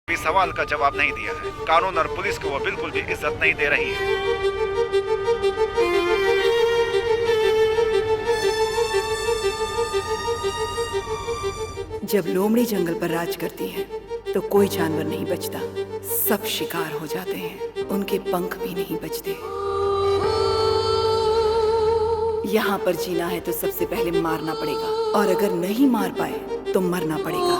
भी सवाल का जवाब नहीं दिया है। कानून और पुलिस को वो बिल्कुल भी इज्जत नहीं दे रही है। जब लोमड़ी जंगल पर राज करती है तो कोई जानवर नहीं बचता, सब शिकार हो जाते हैं, उनके पंख भी नहीं बचते। यहाँ पर जीना है तो सबसे पहले मारना पड़ेगा, और अगर नहीं मार पाए तो मरना पड़ेगा।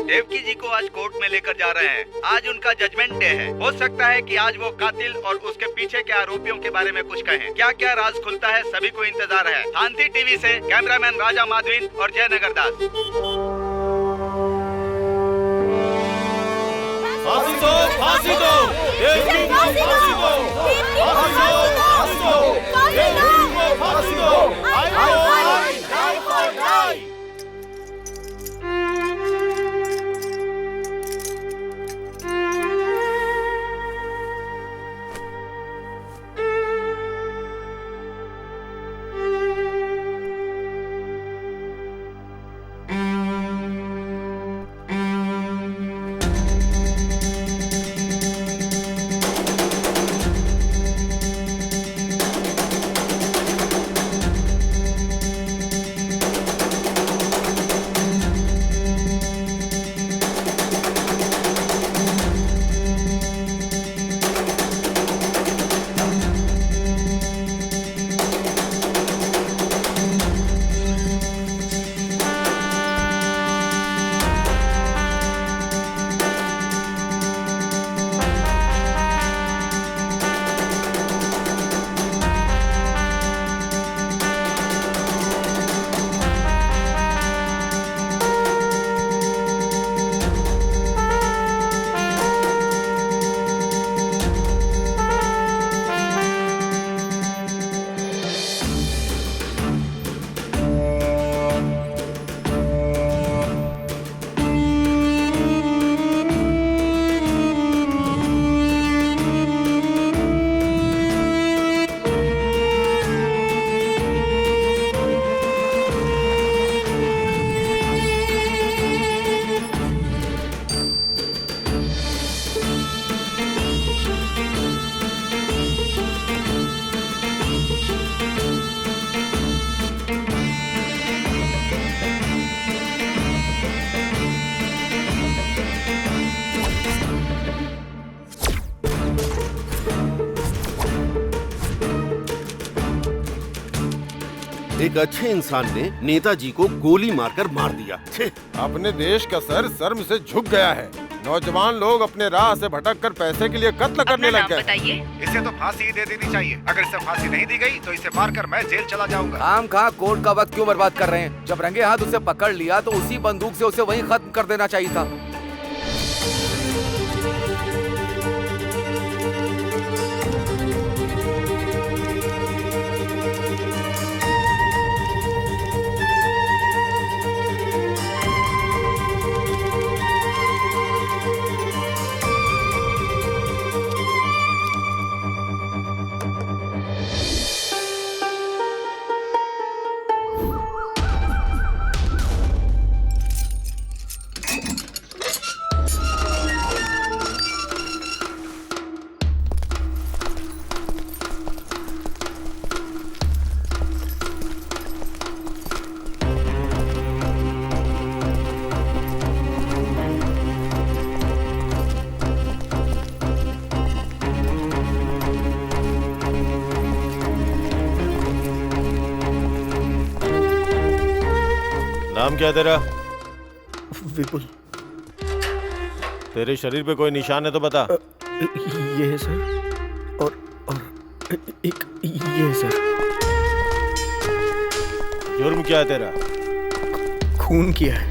देवकी जी को आज कोर्ट में लेकर जा रहे हैं। आज उनका जजमेंट डे है। हो सकता है कि आज वो कातिल और उसके पीछे के आरोपियों के बारे में कुछ कहें। क्या क्या राज खुलता है, सभी को इंतजार है। शांति टीवी से कैमरामैन राजा माधवीन और जयनगर दास। फांसी दो, फांसी दो, देवकी को फांसी दो, फांसी दो, फांसी दो, देवकी को फांसी दो। I for die. एक अच्छे इंसान ने नेताजी को गोली मारकर मार दिया। अपने देश का सर शर्म से झुक गया है। नौजवान लोग अपने राह से भटक कर पैसे के लिए कत्ल करने लग गए। इसे तो फांसी ही दे देनी चाहिए। अगर इसे फांसी नहीं दी गई तो इसे मारकर मैं जेल चला जाऊंगा। आम कहाँ कोर्ट का वक्त क्यों बर्बाद कर रहे हैं? जब रंगे हाथ उसे पकड़ लिया तो उसी बंदूक से उसे वहीं खत्म कर देना चाहिए था। नाम क्या है तेरा? विपुल। तेरे शरीर पे कोई निशान है तो बता। ये है सर, और एक ये है सर। जुर्म क्या है तेरा? खून किया है।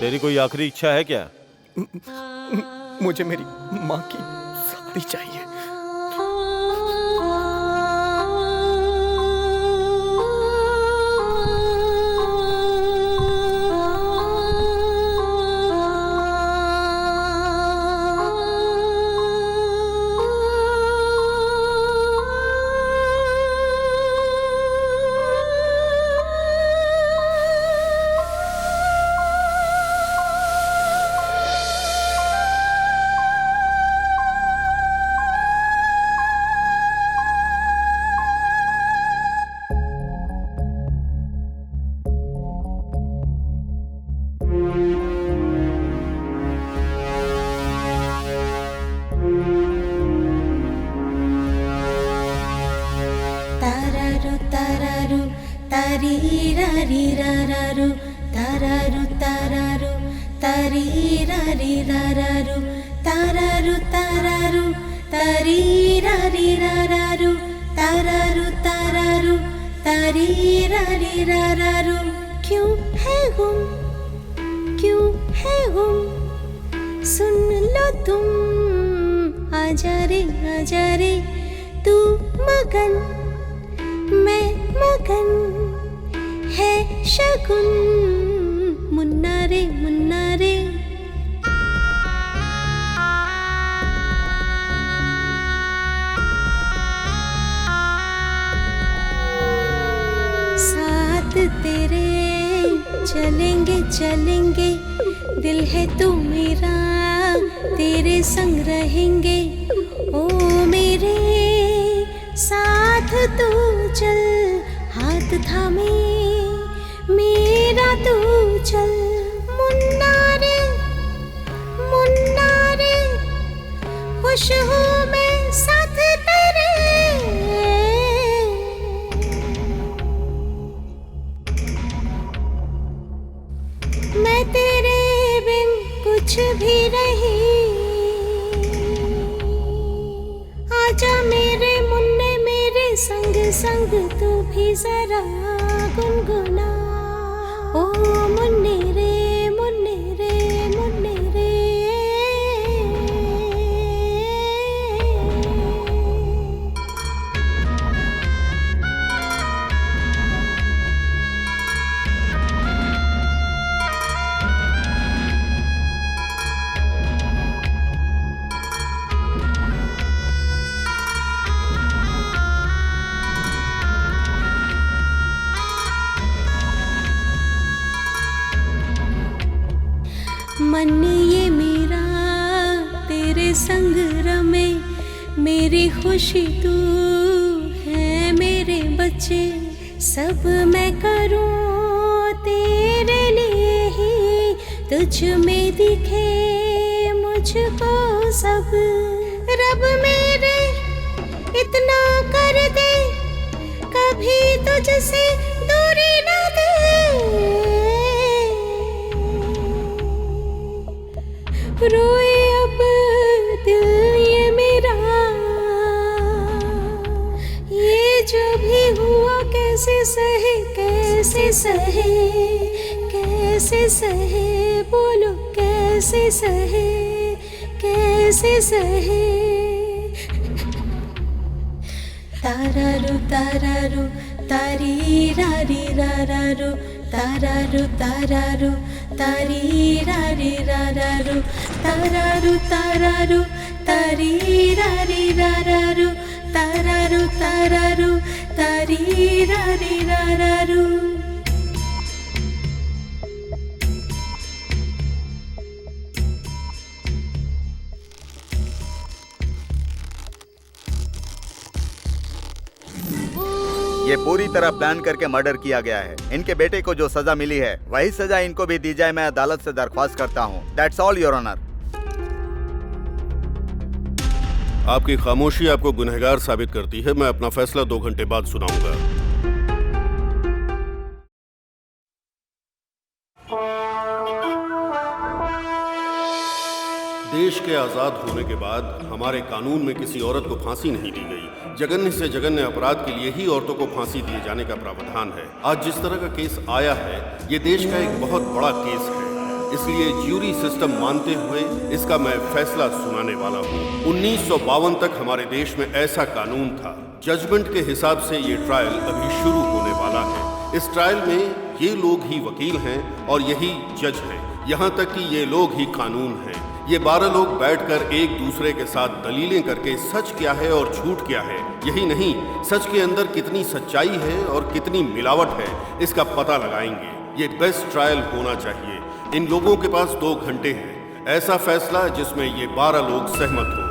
तेरी कोई आखिरी इच्छा है क्या? मुझे मेरी माँ की साड़ी चाहिए। क्यों है गुम सुन लो तुम, आजा रे तू मगन मैं मगन है शगुन, मुन्ना रे साथ तेरे चलेंगे दिल है तू मेरा, तेरे संग रहेंगे ओ मेरे साथ तू चल, हाथ थामे मेरा तू चल, मुन्ना रे खुश हूँ मैं साथ तेरे, मैं तेरे बिन कुछ भी नहीं, आजा मेरे मुन्ने मेरे संग तू भी जरा गुनगुना, ओ मुन्ने रे मन ये मेरा तेरे संग रमे, मेरी खुशी तू है मेरे बच्चे, सब मैं करूं तेरे लिए ही, तुझ में दिखे मुझको सब, रब मेरे इतना कर दे कभी तुझसे दूरी न दे, रोए अब दिल ये मेरा, ये जो भी हुआ कैसे सहे बोलो कैसे सहे, तारारू तारी रारी रारारू, तारारू तारी रारी रारारू, तारारू तारी रारी रारारू, तारारू तारी रारी रारारू। ये पूरी तरह प्लान करके मर्डर किया गया है। इनके बेटे को जो सजा मिली है वही सजा इनको भी दी जाए, मैं अदालत से दरख्वास्त करता हूँ। That's all your honour. आपकी खामोशी आपको गुनहगार साबित करती है। मैं अपना फैसला 2 घंटे बाद सुनाऊंगा। देश के आजाद होने के बाद हमारे कानून में किसी औरत को फांसी नहीं दी गई। जघन्य से जघन्य अपराध के लिए ही औरतों को फांसी दिए जाने का प्रावधान है। आज जिस तरह का केस आया है, ये देश का एक बहुत बड़ा केस है। इसलिए ज्यूरी सिस्टम मानते हुए इसका मैं फैसला सुनाने वाला हूँ। 1952 तक हमारे देश में ऐसा कानून था। जजमेंट के हिसाब से ये ट्रायल अभी शुरू होने वाला है। इस ट्रायल में ये लोग ही वकील हैं और यही जज हैं। यहाँ तक कि ये लोग ही कानून हैं। ये 12 लोग बैठकर एक दूसरे के साथ दलीलें करके सच क्या है और झूठ क्या है, यही नहीं सच के अंदर कितनी सच्चाई है और कितनी मिलावट है, इसका पता लगाएंगे। ये बेस्ट ट्रायल होना चाहिए। इन लोगों के पास 2 घंटे हैं। ऐसा फैसला जिसमें ये 12 लोग सहमत हों।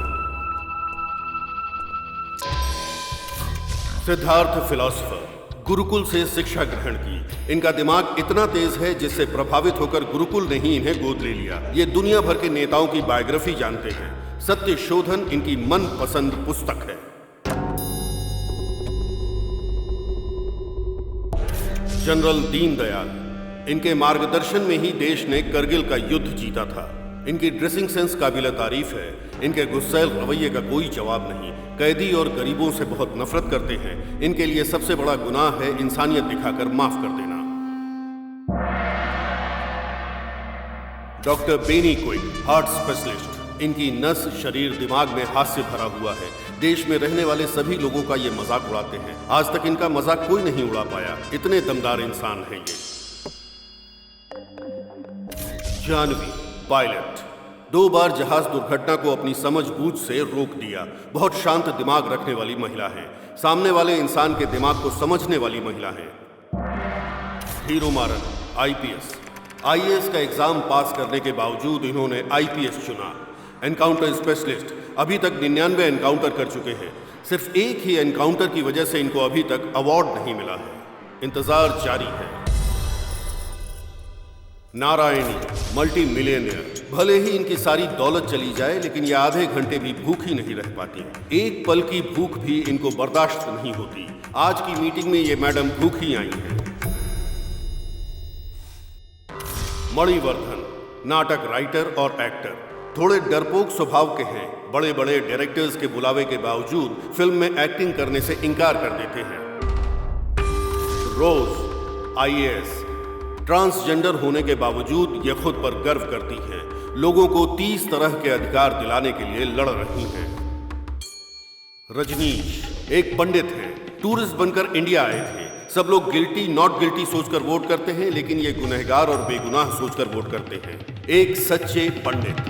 सिद्धार्थ फिलॉसफर, गुरुकुल से शिक्षा ग्रहण की। इनका दिमाग इतना तेज है जिससे प्रभावित होकर गुरुकुल ने ही इन्हें गोद ले लिया। ये दुनिया भर के नेताओं की बायोग्राफी जानते हैं। सत्य शोधन इनकी मनपसंद पुस्तक है। जनरल दीनदयाल, इनके मार्गदर्शन में ही देश ने करगिल का युद्ध जीता था। इनकी ड्रेसिंग सेंस काबिल तारीफ है। इनके गुस्सैल रवैये का कोई जवाब नहीं। कैदी और गरीबों से बहुत नफरत करते हैं। इनके लिए सबसे बड़ा गुनाह है इंसानियत दिखाकर माफ कर देना। Doctor Benny Quick, heart specialist. इनकी नस, शरीर, दिमाग में हास्य भरा हुआ है। देश में रहने वाले सभी लोगों का ये मजाक उड़ाते हैं। आज तक इनका मजाक कोई नहीं उड़ा पाया। इतने दमदार इंसान हैं ये। जानवी, पायलट, 2 बार जहाज दुर्घटना को अपनी समझबूझ से रोक दिया। बहुत शांत दिमाग रखने वाली महिला है। सामने वाले इंसान के दिमाग को समझने वाली महिला है। हीरो मारन, आईपीएस। आईएएस का एग्जाम पास करने के बावजूद इन्होंने आईपीएस चुना। एनकाउंटर स्पेशलिस्ट, अभी तक 99 एनकाउंटर कर चुके हैं। सिर्फ एक ही एनकाउंटर की वजह से इनको अभी तक अवार्ड नहीं मिला है। इंतजार जारी है। Narayani, multi millionaire. भले ही इनकी सारी दौलत चली जाए लेकिन ये आधे घंटे भी भूखी नहीं रह पाती। एक पल की भूख भी इनको बर्दाश्त नहीं होती। आज की मीटिंग में ये मैडम भूखी आई हैं। मणिवर्धन, नाटक राइटर और एक्टर। थोड़े डरपोक स्वभाव के हैं। बड़े बड़े डायरेक्टर्स के बुलावे के बावजूद फिल्म में एक्टिंग करने से इनकार कर देते हैं। रोज, आईएएस। ट्रांसजेंडर होने के बावजूद ये खुद पर गर्व करती हैं। लोगों को 30 तरह के अधिकार दिलाने के लिए लड़ रही हैं। रजनीश, एक पंडित हैं। टूरिस्ट बनकर इंडिया आए थे। सब लोग गिल्टी नॉट गिल्टी सोचकर वोट करते हैं लेकिन ये गुनहगार और बेगुनाह सोचकर वोट करते हैं। एक सच्चे पंडित।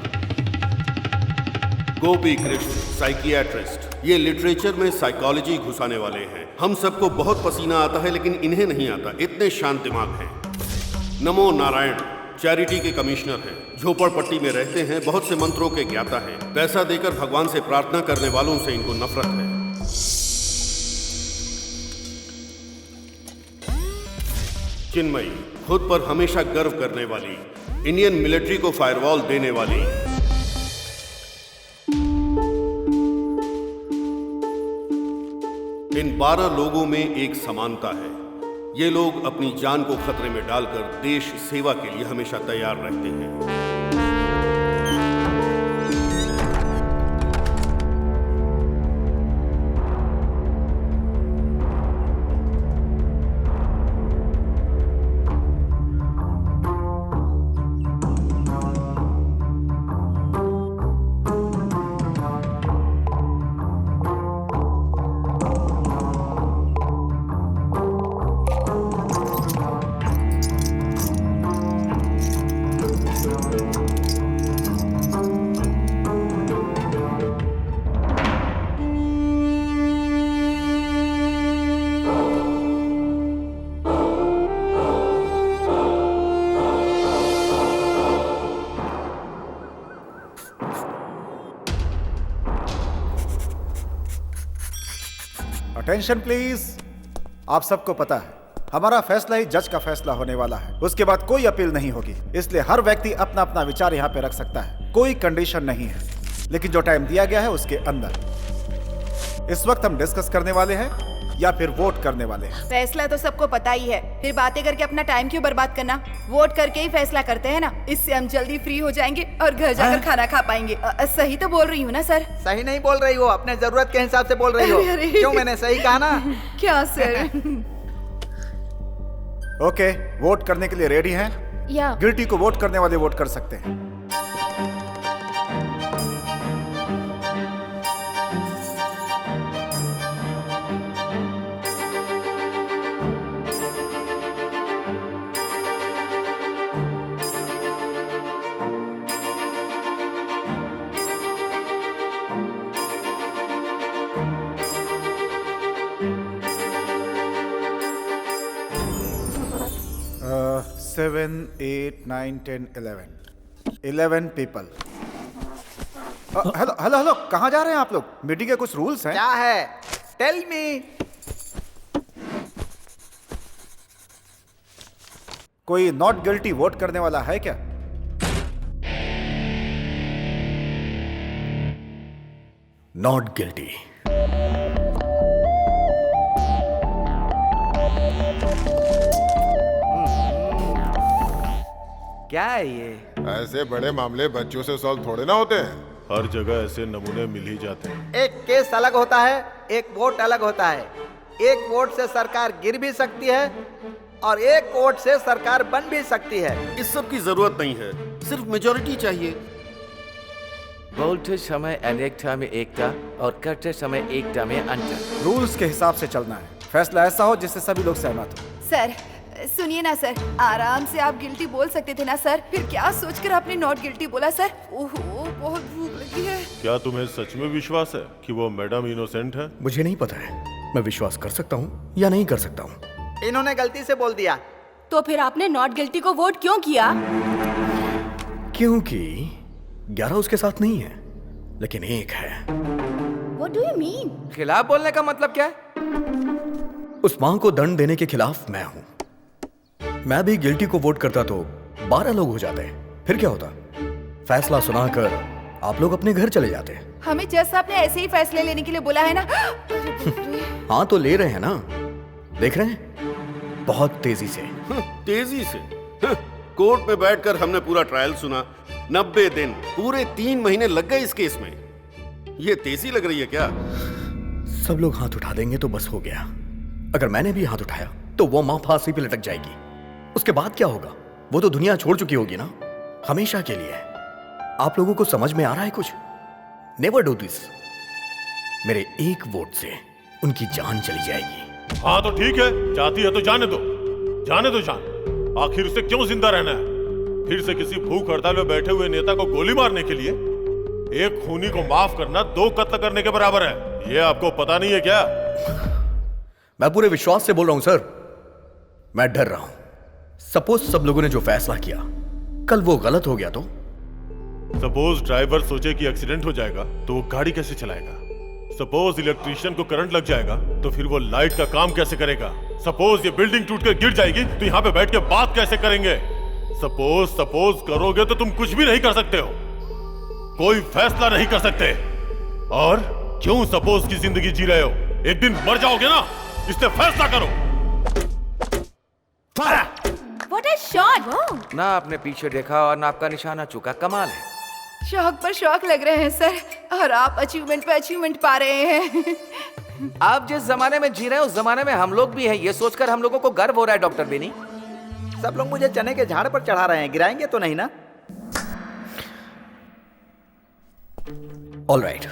गोपी कृष्ण, साइकियाट्रिस्ट। ये लिटरेचर में साइकोलॉजी घुसाने वाले हैं। हम सबको बहुत पसीना आता है लेकिन इन्हें नहीं आता। इतने शांत दिमाग हैं। नमो नारायण, चैरिटी के कमिश्नर हैं। झोपड़पट्टी में रहते हैं। बहुत से मंत्रों के ज्ञाता हैं। पैसा देकर भगवान से प्रार्थना करने वालों से इनको नफरत है। चिन्मयी, खुद पर हमेशा गर्व करने वाली। इंडियन मिलिट्री को फायरवॉल देने वाली। इन 12 लोगों में एक समानता है। ये लोग अपनी जान को खतरे में डालकर देश सेवा के लिए हमेशा तैयार रहते हैं। Attention please. आप सबको पता है हमारा फैसला ही जज का फैसला होने वाला है। उसके बाद कोई अपील नहीं होगी। इसलिए हर व्यक्ति अपना अपना विचार यहाँ पे रख सकता है। कोई कंडीशन नहीं है लेकिन जो टाइम दिया गया है उसके अंदर। इस वक्त हम डिस्कस करने वाले हैं या फिर वोट करने वाले हैं। फैसला तो सबको पता ही है, फिर बातें करके अपना टाइम क्यों बर्बाद करना। वोट करके ही फैसला करते हैं ना। इससे हम जल्दी फ्री हो जाएंगे और घर जाकर खाना खा पाएंगे। सही तो बोल रही हूँ ना सर? सही नहीं बोल रही हो, अपने जरूरत के हिसाब से बोल रही हो। क्यों, मैंने सही कहा ना? क्या सर? ओके, वोट करने के लिए रेडी हैं? या गिल्टी को वोट करने वाले वोट कर सकते हैं। Seven, 8, 9, 10, 11 people. Hello hello hello, कहाँ जा रहे हैं आप लोग? मीटिंग के कुछ रूल्स हैं? क्या है? Tell me. कोई नॉट गिल्टी वोट करने वाला है क्या? Not guilty. क्या है ये? ऐसे बड़े मामले बच्चों से सॉल्व थोड़े ना होते हैं। हर जगह ऐसे नमूने मिल ही जाते हैं। एक केस अलग होता है, एक वोट अलग होता है। एक वोट से सरकार गिर भी सकती है और एक वोट से सरकार बन भी सकती है। इस सब की जरूरत नहीं है, सिर्फ मेजॉरिटी चाहिए। बोलते समय अनेकता में एकता और करते समय एकता में अंतर। रूल्स के हिसाब से चलना है। फैसला ऐसा हो जिससे सभी लोग सहमत हो। सर सुनिए ना सर, आराम से आप गिल्टी बोल सकते थे ना सर। फिर क्या सोचकर आपने नॉट गिल्टी बोला सर? ओहो बहुत भूख लगी है। क्या तुम्हें सच में विश्वास है कि वो मैडम इनोसेंट है? मुझे नहीं पता है, मैं विश्वास कर सकता हूँ या नहीं कर सकता हूँ। इन्होंने गलती से बोल दिया। तो फिर आपने नॉट गिल्टी को वोट क्यों किया? क्योंकि 11 उसके साथ नहीं है, लेकिन एक है। What do you mean? खिलाफ बोलने का मतलब क्या है? उस मां को दंड देने के खिलाफ मैं हूं। मैं भी गिल्टी को वोट करता तो 12 लोग हो जाते, फिर क्या होता? फैसला सुनाकर आप लोग अपने घर चले जाते। हमें जस्ट आपने ऐसे ही फैसले लेने के लिए बोला है ना। हाँ तो ले रहे हैं ना, देख रहे हैं बहुत तेजी से। तेजी से? कोर्ट में बैठकर हमने पूरा ट्रायल सुना। 90 दिन, पूरे 3 महीने लग गए इस केस में। ये तेजी लग रही है क्या? सब लोग हाथ उठा देंगे तो बस हो गया। अगर मैंने भी हाथ उठाया तो वो मां फांसी पे लटक जाएगी। उसके बाद क्या होगा? वो तो दुनिया छोड़ चुकी होगी ना, हमेशा के लिए। आप लोगों को समझ में आ रहा है कुछ? Never do this. मेरे एक वोट से उनकी जान चली जाएगी। हाँ तो ठीक है, चाहती है तो जाने दो, जाने दो जान। आखिर उसे क्यों जिंदा रहना है? फिर से किसी भूख हड़ताल में बैठे हुए नेता को गोली मारने के लिए? एक खूनी को माफ करना 2 कत्ल करने के बराबर है। ये आपको पता नहीं है क्या? मैं पूरे विश्वास से बोल रहा हूं सर, मैं डर रहा हूं। सपोज सब लोगों ने जो फैसला किया कल वो गलत हो गया तो? सपोज ड्राइवर सोचे कि एक्सीडेंट हो जाएगा तो वो गाड़ी कैसे चलाएगा? सपोज इलेक्ट्रिशियन को करंट लग जाएगा तो फिर वो लाइट का काम कैसे करेगा? सपोज ये बिल्डिंग टूटकर गिर जाएगी तो यहाँ पे बैठ के बात कैसे करेंगे? सपोज करोगे तो तुम कुछ भी नहीं कर सकते हो, कोई फैसला नहीं कर सकते। और क्यों सपोज की जिंदगी जी रहे हो? एक दिन मर जाओगे ना, इससे फैसला करो। What a shot! ना आपने पीछे देखा और ना आपका निशाना चुका, कमाल है। शौक पर शौक लग रहे हैं सर, और आप अचीवमेंट पे अचीवमेंट पा रहे हैं। आप जिस जमाने में जी रहे हैं उस जमाने में हम लोग भी हैं, ये सोचकर हम लोगों को गर्व हो रहा है डॉक्टर बेनी। सब लोग मुझे चने के झाड़ पर चढ़ा रहे हैं, गिराएंगे तो नहीं ना? All right,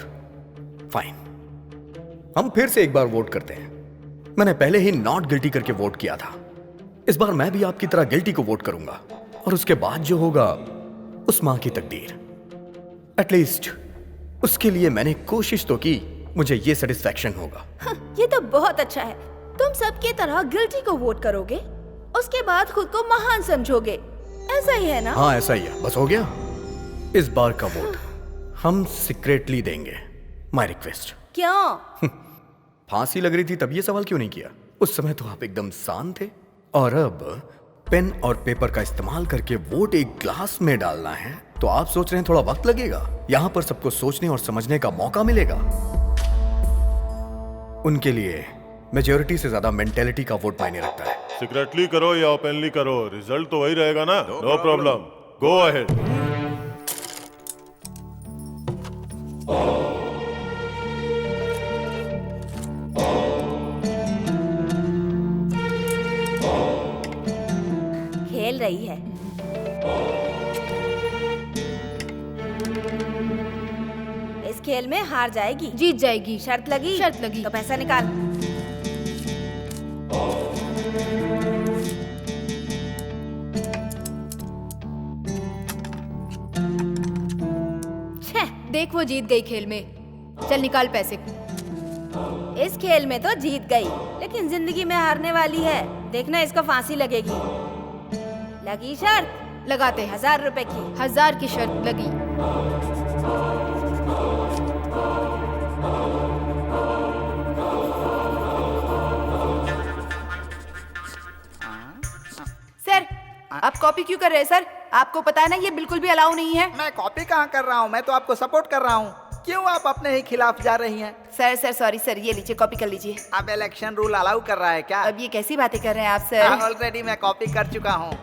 fine. हम फिर से एक बार वोट करते हैं। मैंने पहले ही नॉट गिल्टी करके वोट किया था। इस बार मैं भी आपकी तरह गिल्टी को वोट करूंगा, और उसके बाद जो होगा उस मां की तकदीर। एटलीस्ट उसके लिए मैंने कोशिश तो की, मुझे ये सेटिस्फैक्शन होगा। ये तो बहुत अच्छा है। तुम सबकी तरह गिल्टी को वोट करोगे, उसके बाद खुद को महान समझोगे, ऐसा ही है ना? हाँ ऐसा ही है, बस हो गया। इस बार का वोट हम सीक्रेटली देंगे। My request. क्यों? फांसी लग रही थी तब ये सवाल क्यों नहीं किया? उस समय तो आप एकदम शांत थे। और अब पेन और पेपर का इस्तेमाल करके वोट एक ग्लास में डालना है तो आप सोच रहे हैं थोड़ा वक्त लगेगा? यहां पर सबको सोचने और समझने का मौका मिलेगा। उनके लिए मेजॉरिटी से ज्यादा मेंटेलिटी का वोट मायने रखता है। सीक्रेटली करो या ओपनली करो, रिजल्ट तो वही रहेगा ना। No problem, go ahead. खेल रही है। इस खेल में हार जाएगी, जीत जाएगी। शर्त लगी? शर्त लगी। तो पैसा निकाल। देख वो जीत गई खेल में। चल निकाल पैसे। इस खेल में तो जीत गई, लेकिन जिंदगी में हारने वाली है। देखना इसको फांसी लगेगी। लगी शर्त? लगाते हैं। 1000 रुपए की। 1000 की शर्त लगी। सर, आप कॉपी क्यों कर रहे हैं सर? आपको पता है ना ये बिल्कुल भी अलाउ नहीं है। मैं कॉपी कहाँ कर रहा हूँ, मैं तो आपको सपोर्ट कर रहा हूँ। क्यों आप अपने ही खिलाफ जा रही हैं? सर सॉरी सर, ये लीजिए कॉपी कर लीजिए। अब इलेक्शन रूल अलाउ कर रहा है क्या? अब ये कैसी बातें कर रहे हैं आप सर? ऑलरेडी मैं कॉपी कर चुका हूँ।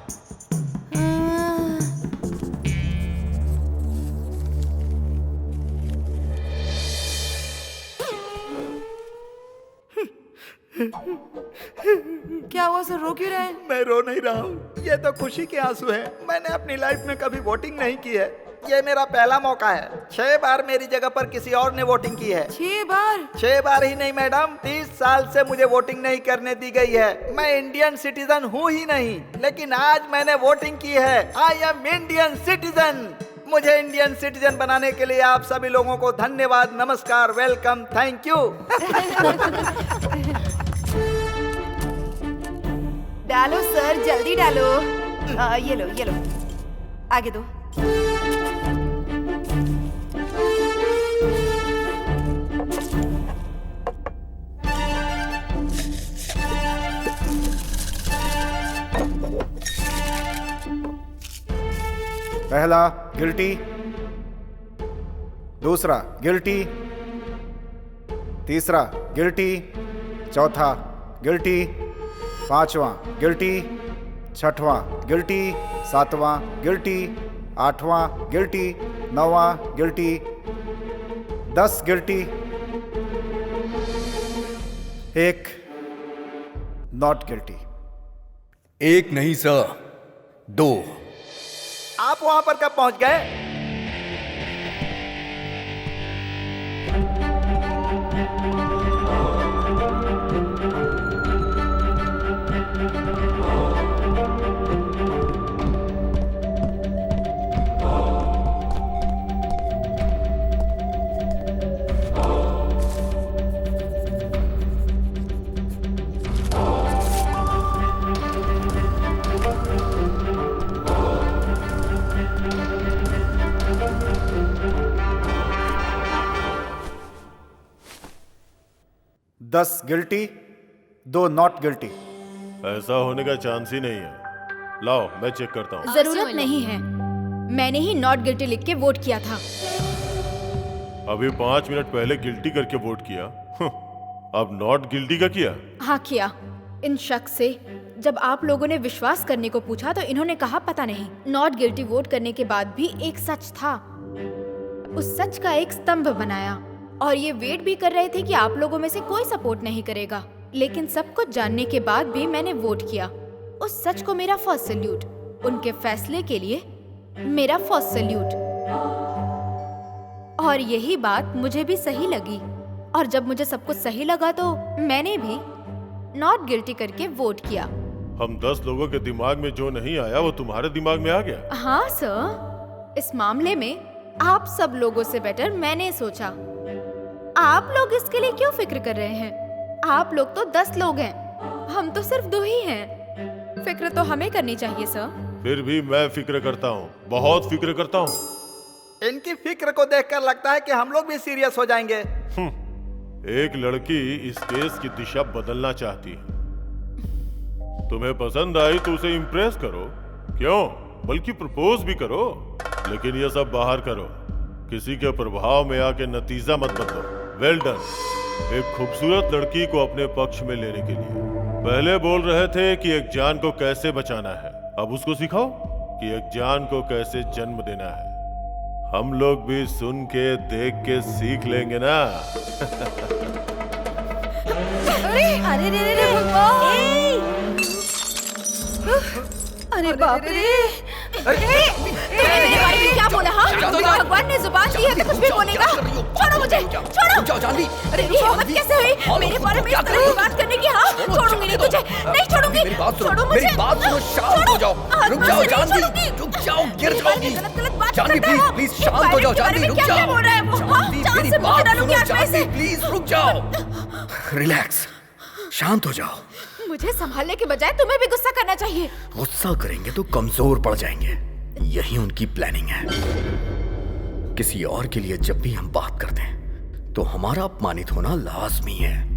क्या हुआ सर, रो क्यों रहे हैं? मैं रो नहीं रहा हूँ, ये तो खुशी के आंसू है। मैंने अपनी लाइफ में कभी वोटिंग नहीं की है, ये मेरा पहला मौका है। 6 बार मेरी जगह पर किसी और ने वोटिंग की है। 6 बार? 6 बार ही नहीं मैडम, 30 साल से मुझे वोटिंग नहीं करने दी गई है। मैं इंडियन सिटीजन हूँ ही नहीं, लेकिन आज मैंने वोटिंग की है। I am Indian citizen. मुझे इंडियन सिटीजन बनाने के लिए आप सभी लोगों को धन्यवाद, नमस्कार, वेलकम, थैंक यू। डालो सर, जल्दी डालो। ये लो ये लो, आगे दो। पहला गिल्टी, दूसरा गिल्टी, तीसरा गिल्टी, चौथा गिल्टी, पांचवा गिल्टी, छठवां गिल्टी, सातवां गिल्टी, आठवां गिल्टी, नौवां गिल्टी, 10 गिल्टी, 1 नॉट गिल्टी। 1 नहीं सर, 2। आप वहां पर कब पहुंच गए? दस गिल्टी, 2 नॉट गिल्टी। ऐसा होने का चांस ही नहीं है। लाओ मैं चेक करता हूँ। जरूरत नहीं है, मैंने ही नॉट गिल्टी लिख के वोट किया था। अभी 5 मिनट पहले गिल्टी करके वोट किया, अब नॉट गिल्टी का किया? हाँ किया। इन शख्स से जब आप लोगों ने विश्वास करने को पूछा तो इन्होंने कहा पता नहीं। नॉट गिल्टी वोट करने के बाद भी एक सच था, उस सच का एक स्तंभ बनाया और ये वेट भी कर रहे थे कि आप लोगों में से कोई सपोर्ट नहीं करेगा। लेकिन सब कुछ जानने के बाद भी मैंने वोट किया। उस सच को मेरा फर्स्ट सैल्यूट, उनके फैसले के लिए मेरा फर्स्ट सैल्यूट। और यही बात मुझे भी सही लगी, और जब मुझे सब कुछ सही लगा तो मैंने भी नॉट गिल्टी करके वोट किया। हम 10 लोगों के दिमाग में जो नहीं आया वो तुम्हारे दिमाग में आ गया? हाँ सर, इस मामले में आप सब लोगों से बेटर मैंने सोचा। आप लोग इसके लिए क्यों फिक्र कर रहे हैं? आप लोग तो 10 लोग हैं, हम तो सिर्फ 2 ही हैं। फिक्र तो हमें करनी चाहिए सर। फिर भी मैं फिक्र करता हूँ, बहुत फिक्र करता हूँ। इनकी फिक्र को देखकर लगता है कि हम लोग भी सीरियस हो जाएंगे। एक लड़की इस केस की दिशा बदलना चाहती है। तुम्हें पसंद आई तो उसे इम्प्रेस करो, क्यों, बल्कि प्रपोज भी करो। लेकिन ये सब बाहर करो, किसी के प्रभाव में आके नतीजा मत बदलो। Well done. एक खूबसूरत लड़की को अपने पक्ष में लेने के लिए पहले बोल रहे थे कि एक जान को कैसे बचाना है, अब उसको सिखाओ कि एक जान को कैसे जन्म देना है। हम लोग भी सुन के देख के सीख लेंगे ना। अरे अरे रे रे भगवान! अरे बाप रे! मेरे बारे में क्या बोला? हाँ, भगवान ने जुबान दी है तो कुछ भी बोलेगा। छोड़ो मुझे, छोड़ो। जाओ जानवी। तेरी हिम्मत कैसे हुई मेरे बारे में इस तरह की बात करने की? हाँ, छोड़ूंगी नहीं तुझे, नहीं छोड़ूंगी। मेरी बात सुनो, छोड़ो मुझे। मेरी बात सुनो, शांत हो जाओ। रुक जाओ जानवी, रुक जाओ, गिर जाओगी। जानवी प्लीज प्लीज शांत हो जाओ। जानवी रुक जाओ। बोल रहा है वो? जानवी मेरी बात सुनो। जानवी प्लीज रुक जाओ। रिलैक्स, शांत हो जाओ। मुझे संभालने के बजाय तुम्हें भी गुस्सा करना चाहिए। गुस्सा करेंगे तो कमजोर पड़ जाएंगे, यही उनकी प्लानिंग है। किसी और के लिए जब भी हम बात करते हैं तो हमारा अपमानित होना लाजमी है।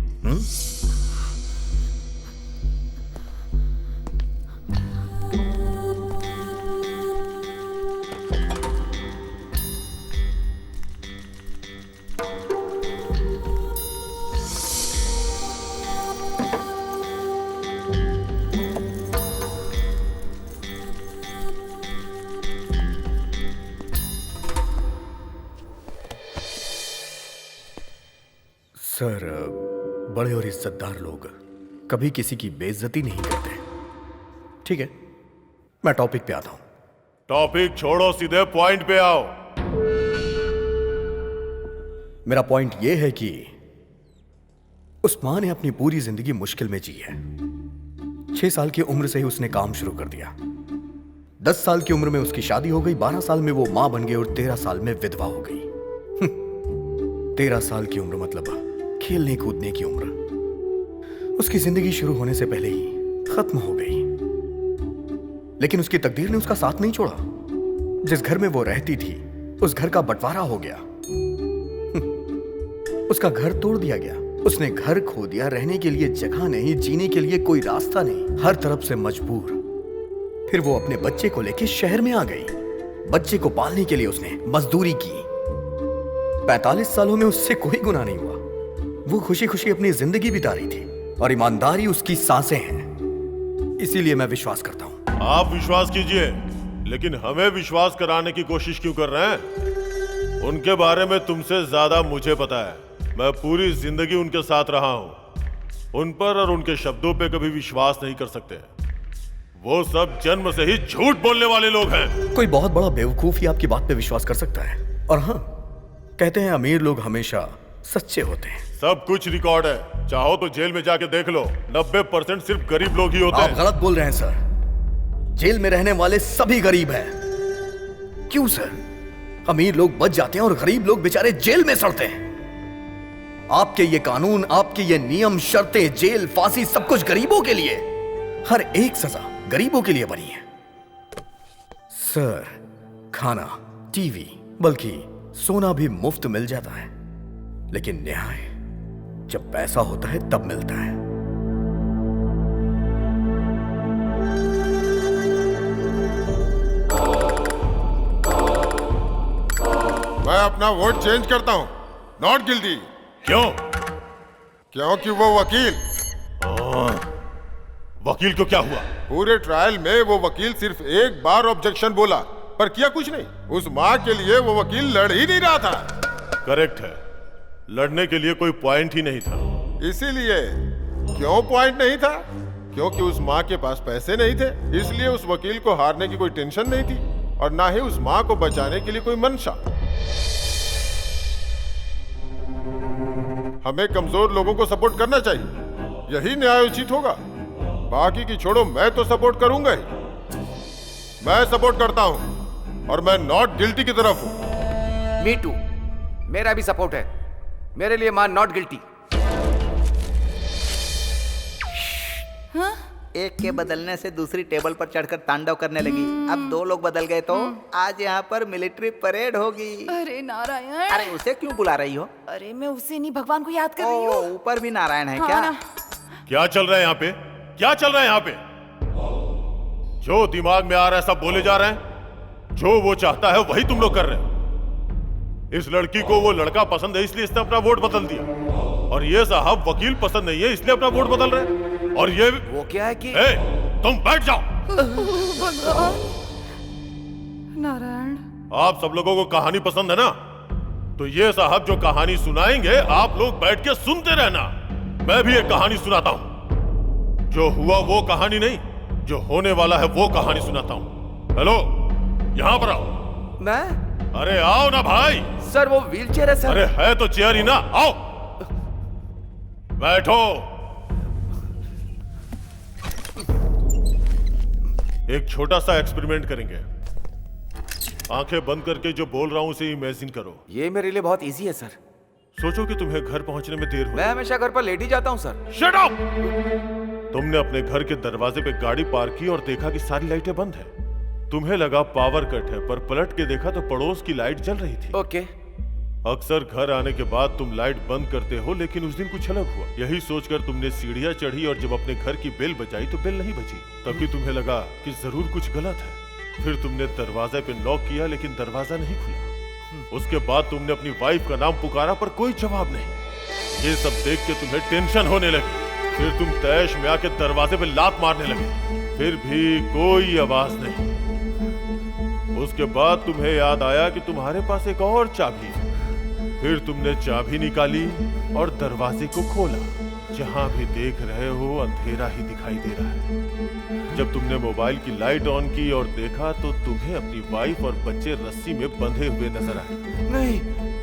सर, बड़े और इज्जतदार लोग कभी किसी की बेइज्जती नहीं करते। ठीक है, मैं टॉपिक पे आता हूं। टॉपिक छोड़ो, सीधे पॉइंट पे आओ। मेरा पॉइंट यह है कि उस मां ने अपनी पूरी जिंदगी मुश्किल में जी है। 6 साल की उम्र से ही उसने काम शुरू कर दिया। 10 साल की उम्र में उसकी शादी हो गई, 12 साल में वो मां बन गई और 13 साल में विधवा हो गई। 13 साल की उम्र मतलब खेलने कूदने की उम्र। उसकी जिंदगी शुरू होने से पहले ही खत्म हो गई। लेकिन उसकी तकदीर ने उसका साथ नहीं छोड़ा। जिस घर में वो रहती थी उस घर का बंटवारा हो गया। उसका घर तोड़ दिया गया। उसने घर खो दिया, रहने के लिए जगह नहीं, जीने के लिए कोई रास्ता नहीं, हर तरफ से मजबूर। फिर वो अपने बच्चे को लेकर शहर में आ गई। बच्चे को पालने के लिए उसने मजदूरी की। 45 सालों में उससे कोई गुनाह नहीं हुआ। वो खुशी खुशी अपनी जिंदगी बिता रही थी और ईमानदारी उसकी सांसें हैं। इसीलिए मैं विश्वास करता हूं। आप विश्वास कीजिए, लेकिन हमें विश्वास कराने की कोशिश क्यों कर रहे हैं? उनके बारे में तुमसे ज्यादा मुझे पता है। मैं पूरी जिंदगी उनके साथ रहा हूं। उन पर और उनके शब्दों पे कभी विश्वास नहीं कर सकते। वो सब जन्म से ही झूठ बोलने वाले लोग हैं। कोई बहुत बड़ा बेवकूफ ही आपकी बात पे विश्वास कर सकता है। और हाँ, कहते हैं अमीर लोग हमेशा सच्चे होते हैं। सब कुछ रिकॉर्ड है, चाहो तो जेल में जाके देख लो। 90% सिर्फ गरीब लोग ही होते हैं। आप गलत बोल रहे हैं सर। जेल में रहने वाले सभी गरीब हैं। क्यों सर? अमीर लोग बच जाते हैं और गरीब लोग बेचारे जेल में सड़ते हैं। आपके ये कानून, आपके ये नियम, शर्तें, जेल, फांसी, सब कुछ गरीबों के लिए। हर एक सजा गरीबों के लिए बनी है। सर, खाना, टीवी, बल्कि सोना भी मुफ्त मिल जाता है। लेकिन न्याय जब पैसा होता है तब मिलता है। मैं अपना वोट चेंज करता हूं। Not guilty. क्यों? क्योंकि वो वकील। वकील को क्या हुआ? पूरे ट्रायल में वो वकील सिर्फ एक बार ऑब्जेक्शन बोला, पर किया कुछ नहीं। उस माँ के लिए वो वकील लड़ ही नहीं रहा था। करेक्ट है, लड़ने के लिए कोई पॉइंट ही नहीं था। इसीलिए। क्यों पॉइंट नहीं था? क्योंकि उस माँ के पास पैसे नहीं थे। इसलिए उस वकील को हारने की कोई टेंशन नहीं थी और ना ही उस माँ को बचाने के लिए कोई मंशा। हमें कमजोर लोगों को सपोर्ट करना चाहिए, यही न्यायोचित होगा। बाकी की छोड़ो, मैं तो सपोर्ट करूंगा ही। मैं सपोर्ट करता हूं और मैं नॉट गिल्टी की तरफ हूं। मी टू, मेरा भी सपोर्ट है। मेरे लिए मान नॉट गिल्टी। हाँ? एक के बदलने से दूसरी टेबल पर चढ़कर तांडव करने लगी। अब 2 लोग बदल गए तो आज यहाँ पर मिलिट्री परेड होगी। अरे नारायण! अरे उसे क्यों बुला रही हो? अरे मैं उसे नहीं, भगवान को याद कर रही हूँ। ऊपर भी नारायण है। हाँ, क्या ना। क्या चल रहा है यहाँ पे? क्या चल रहा है यहाँ पे? जो दिमाग में आ रहा है सब बोले जा रहे हैं। जो वो चाहता है वही तुम लोग कर रहे हो। इस लड़की को वो लड़का पसंद है इसलिए इसने अपना वोट बदल दिया, और ये साहब वकील पसंद नहीं है इसलिए अपना वोट बदल रहे हैं। और ये वो क्या है कि तुम बैठ जाओ। भगवान! नारायण! आप सब लोगों को कहानी पसंद है ना, तो ये साहब जो कहानी सुनाएंगे आप लोग बैठ के सुनते रहना। मैं भी एक कहानी सुनाता हूं। जो हुआ वो कहानी नहीं, जो होने वाला है वो कहानी सुनाता हूं। हेलो, यहाँ पर आओ। मैं? अरे आओ ना भाई। सर वो व्हीलचेयर है सर। अरे है तो चेयर ही ना, आओ बैठो। एक छोटा सा एक्सपेरिमेंट करेंगे। आंखें बंद करके जो बोल रहा हूं उसे इमेजिन करो। ये मेरे लिए बहुत इजी है सर। सोचो कि तुम्हें घर पहुंचने में देर हो। मैं हमेशा घर पर लेट ही जाता हूं सर। Shut up! तुमने अपने घर के दरवाजे पे गाड़ी पार्क की और देखा कि सारी लाइटें बंद हैं। तुम्हें लगा पावर कट है, पर पलट के देखा तो पड़ोस की लाइट जल रही थी। ओके। अक्सर घर आने के बाद तुम लाइट बंद करते हो, लेकिन उस दिन कुछ अलग हुआ। यही सोचकर तुमने सीढ़ियां चढ़ी और जब अपने घर की बेल बजाई तो बेल नहीं बजी। तभी तुम्हें लगा कि जरूर कुछ गलत है। फिर तुमने दरवाजे पे नॉक किया, लेकिन दरवाजा नहीं खुला। उसके बाद तुमने अपनी वाइफ का नाम पुकारा, पर कोई जवाब नहीं। ये सब देख के तुम्हें टेंशन होने लगी। फिर तुम तैश में आके दरवाजे पे लात मारने लगे, फिर भी कोई आवाज नहीं। उसके बाद तुम्हें याद आया कि तुम्हारे पास एक और चाबी है। फिर तुमने चाबी निकाली और दरवाजे को खोला। जहां भी देख रहे हो अंधेरा ही दिखाई दे रहा है। जब तुमने मोबाइल की लाइट ऑन की और देखा तो तुम्हें अपनी वाइफ और बच्चे रस्सी में बंधे हुए नजर आए। नहीं,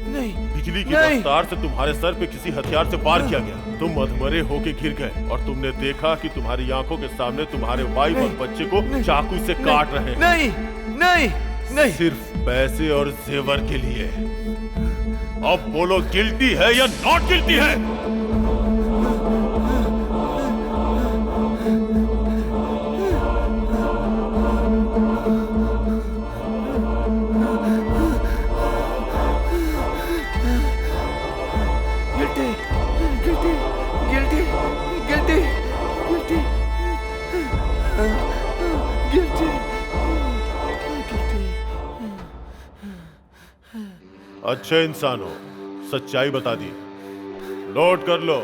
नहीं, बिजली की रफ्तार से तुम्हारे सर पे किसी हथियार से वार किया गया। तुम अधमरे होके गिर गए और तुमने देखा कि तुम्हारी आंखों के सामने तुम्हारे वाइफ और बच्चे को चाकू से काट रहे हैं। नहीं, नहीं, नहीं। सिर्फ पैसे और जेवर के लिए। अब बोलो, गिल्टी है या नॉट गिल्टी है? Guilty, guilty, guilty, guilty, guilty, guilty. अच्छे इंसान हो, सच्चाई बता दी। नोट कर लो।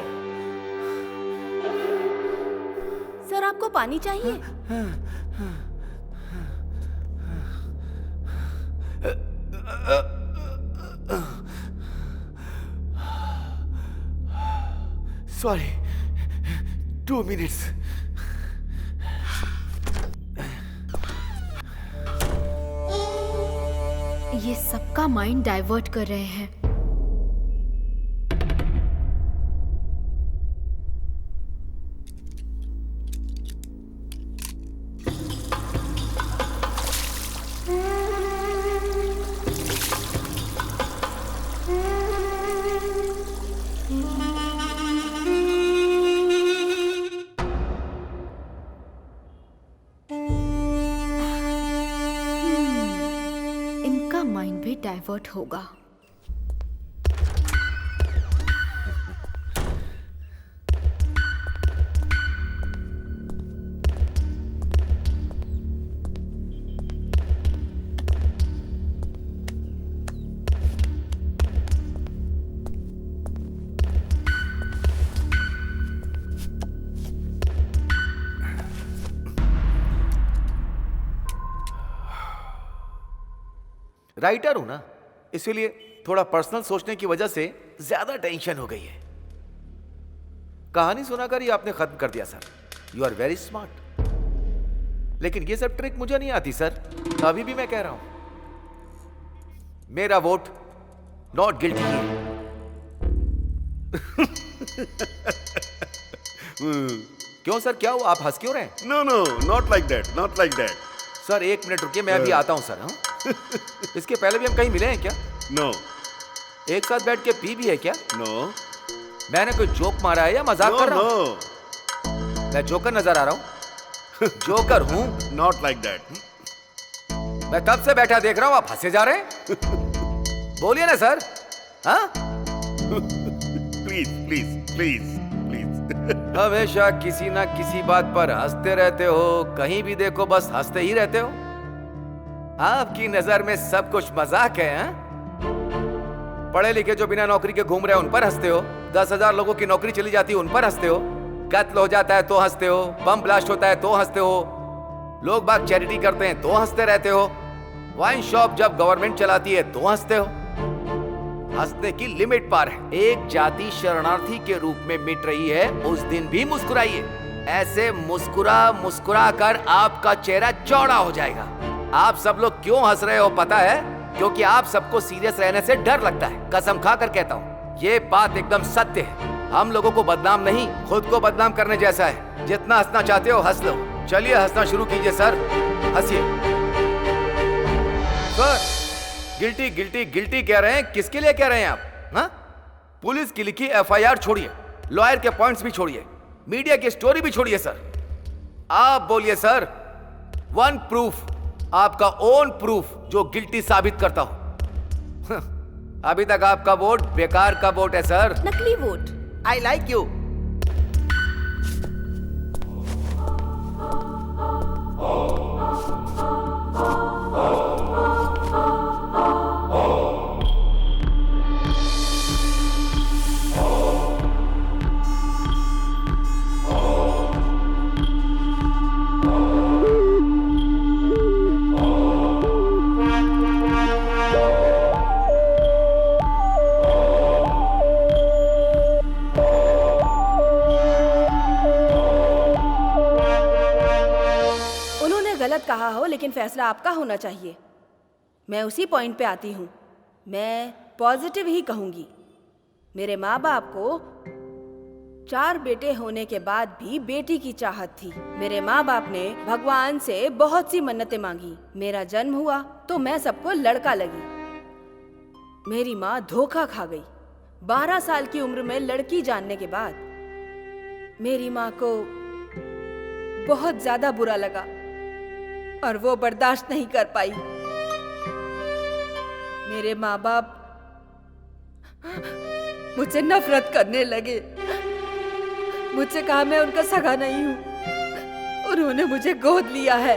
सर आपको पानी चाहिए? Sorry, 2 minutes. ये सबका माइंड डाइवर्ट कर रहे हैं। इनका माइंड भी डाइवर्ट होगा। राइटर हूं ना, इसीलिए थोड़ा पर्सनल सोचने की वजह से ज्यादा टेंशन हो गई है। कहानी सुनाकर ही आपने खत्म कर दिया sir. You are very smart. लेकिन ये सब ट्रिक मुझे नहीं आती सर। अभी भी मैं कह रहा हूं, मेरा वोट नॉट गिल्टी है। क्यों सर, क्या हुआ? आप हंस क्यों रहे हैं? No no, not like that, not like that. Sir 1 minute रुकिए, मैं अभी आता हूं सर। हाँ? इसके पहले भी हम कहीं मिले हैं क्या? नो। एक साथ बैठ के पी भी है क्या? नो। मैंने कोई जोक मारा है या मजाक कर रहा हूं? मैं जोकर नजर आ रहा हूं? जोकर हूं? Not like that. मैं कब से बैठा देख रहा हूं, आप हंसे जा रहे हैं। बोलिए ना सर। हाँ? Please please please please. हमेशा किसी ना किसी बात पर हंसते रहते हो। कहीं भी देखो बस हंसते ही रहते हो। आपकी नजर में सब कुछ मजाक है। हाँ? पढ़े लिखे जो बिना नौकरी के घूम रहे हैं उन पर हंसते हो। 10,000 लोगों की नौकरी चली जाती है उन पर हंसते हो। कत्ल हो जाता है तो हंसते हो। बम ब्लास्ट होता है तो हंसते हो। लोग बाग चैरिटी करते हैं तो हंसते रहते हो। वाइन शॉप जब गवर्नमेंट चलाती है तो हंसते हो। हंसने की लिमिट पार है। एक जाति शरणार्थी के रूप में मिट रही है, उस दिन भी मुस्कुराइए। ऐसे मुस्कुरा मुस्कुरा कर आपका चेहरा चौड़ा हो जाएगा। आप सब लोग क्यों हंस रहे हो पता है? क्योंकि आप सबको सीरियस रहने से डर लगता है। कसम खाकर कहता हूँ, ये बात एकदम सत्य है। हम लोगों को बदनाम नहीं, खुद को बदनाम करने जैसा है। जितना हंसना चाहते हो हंस लो। चलिए हंसना शुरू कीजिए सर, हंसिए। सर गिल्टी गिल्टी गिल्टी कह रहे हैं, किसके लिए कह रहे हैं आप? हाँ? पुलिस की लिखी एफआईआर छोड़िए, लॉयर के पॉइंट्स भी छोड़िए, मीडिया की स्टोरी भी छोड़िए सर। आप बोलिए सर, वन प्रूफ, आपका ओन प्रूफ जो गिल्टी साबित करता हो। अभी तक आपका वोट बेकार का वोट है सर, नकली वोट। I like you. कहा हो, लेकिन फैसला आपका होना चाहिए। मैं उसी पॉइंट पे आती हूँ। मैं पॉजिटिव ही कहूँगी। मेरे माँ बाप को 4 बेटे होने के बाद भी बेटी की चाहत थी। मेरे माँ बाप ने भगवान से बहुत सी मन्नतें मांगी। मेरा जन्म हुआ तो मैं सबको लड़का लगी। मेरी माँ धोखा खा गई। 12 साल की उम्र में लड़की जानने के बाद मेरी माँ को बहुत ज्यादा बुरा लगा और वो बर्दाश्त नहीं कर पाई। मेरे माँ बाप मुझसे नफरत करने लगे। मुझसे कहा मैं उनका सगा नहीं हूँ। उन्होंने मुझे गोद लिया है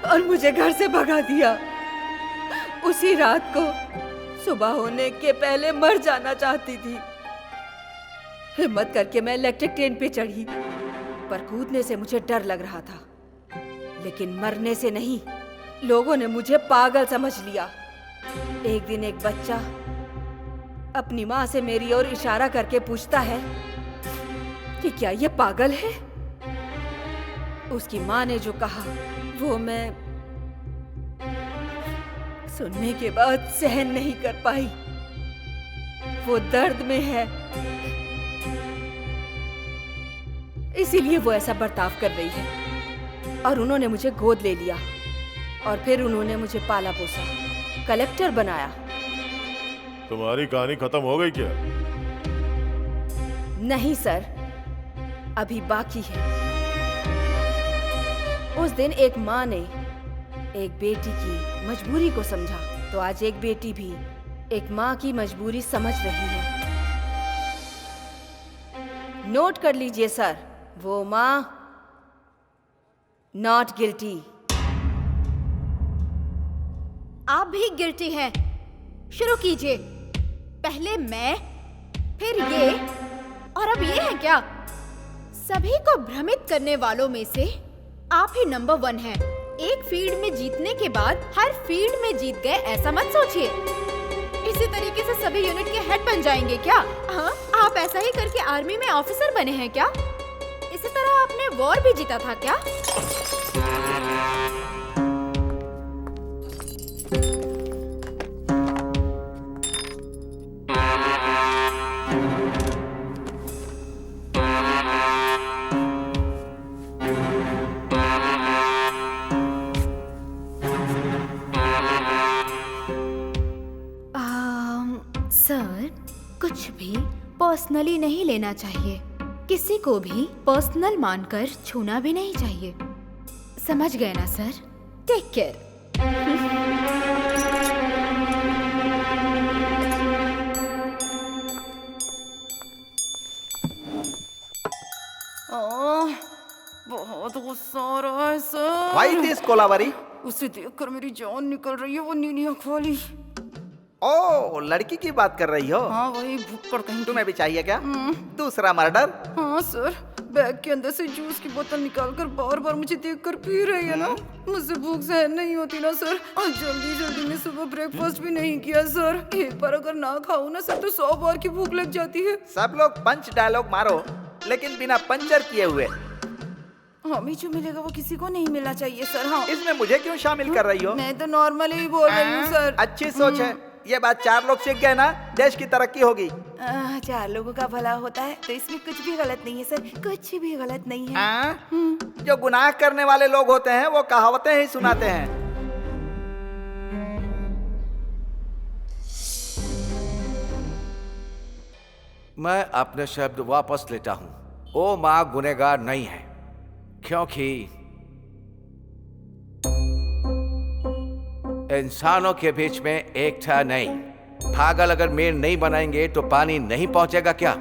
और मुझे घर से भगा दिया। उसी रात को सुबह होने के पहले मर जाना चाहती थी। हिम्मत करके मैं इलेक्ट्रिक ट्रेन पे चढ़ी, पर कूदने से मुझे डर लग रहा था, लेकिन मरने से नहीं। लोगों ने मुझे पागल समझ लिया। एक दिन एक बच्चा अपनी माँ से मेरी ओर इशारा करके पूछता है कि क्या ये पागल है। उसकी माँ ने जो कहा वो मैं सुनने के बाद सहन नहीं कर पाई। वो दर्द में है, इसीलिए वो ऐसा बर्ताव कर रही है। और उन्होंने मुझे गोद ले लिया और फिर उन्होंने मुझे पाला पोसा, कलेक्टर बनाया। तुम्हारी कहानी खत्म हो गई क्या? नहीं सर, अभी बाकी है। उस दिन एक माँ ने एक बेटी की मजबूरी को समझा, तो आज एक बेटी भी एक माँ की मजबूरी समझ रही है। नोट कर लीजिए सर, वो माँ नॉट गिल्टी। आप भी गिल्टी हैं। शुरू कीजिए। पहले मैं, फिर ये, और अब ये है क्या? सभी को भ्रमित करने वालों में से आप ही नंबर 1 हैं। एक फील्ड में जीतने के बाद हर फील्ड में जीत गए, ऐसा मत सोचिए। इसी तरीके से सभी यूनिट के हेड बन जाएंगे क्या? हाँ, आप ऐसा ही करके आर्मी में ऑफिसर बने हैं क्या? इसी तरह आपने वॉर भी जीता था क्या? सर, कुछ भी पर्सनली नहीं लेना चाहिए। किसी को भी पर्सनल मानकर छूना भी नहीं चाहिए। समझ गए ना सर? Take care. बहुत गुस्सा आ रहा है सर। Why this Kolaveri? उसे देखकर मेरी जान निकल रही है, वो नीली आँख वाली। ओ, लड़की की बात कर रही हो? हाँ, वही भुक्कड़ कहीं। तुम्हें भी चाहिए क्या? दूसरा मर्डर? हाँ सर, बैग के अंदर से जूस की बोतल निकालकर बार बार मुझे देखकर पी रही है ना। मुझसे भूख सहन नहीं होती ना सर। और जल्दी जल्दी में सुबह ब्रेकफास्ट भी नहीं किया सर। एक बार अगर ना खाऊं ना सर तो 100 बार की भूख लग जाती है। सब लोग पंच डायलॉग मारो, लेकिन बिना पंचर किए हुए। हमें जो मिलेगा वो किसी को नहीं मिलना चाहिए सर। हाँ, इसमें मुझे क्यों शामिल कर रही हो? मैं तो नॉर्मली ही बोल रही हूँ सर। अच्छी सोच है। ये बात 4 लोग सीख गए ना, देश की तरक्की होगी। 4 लोगों का भला होता है तो इसमें कुछ भी गलत नहीं है सर, कुछ भी गलत नहीं है। जो गुनाह करने वाले लोग होते हैं वो कहावतें ही सुनाते हैं। मैं अपने शब्द वापस लेता हूं। ओ माँ गुनहगार नहीं है, क्योंकि इंसानों के बीच में एकता नहीं। पागल अगर मेड़ नहीं बनाएंगे तो पानी नहीं पहुंचेगा क्या?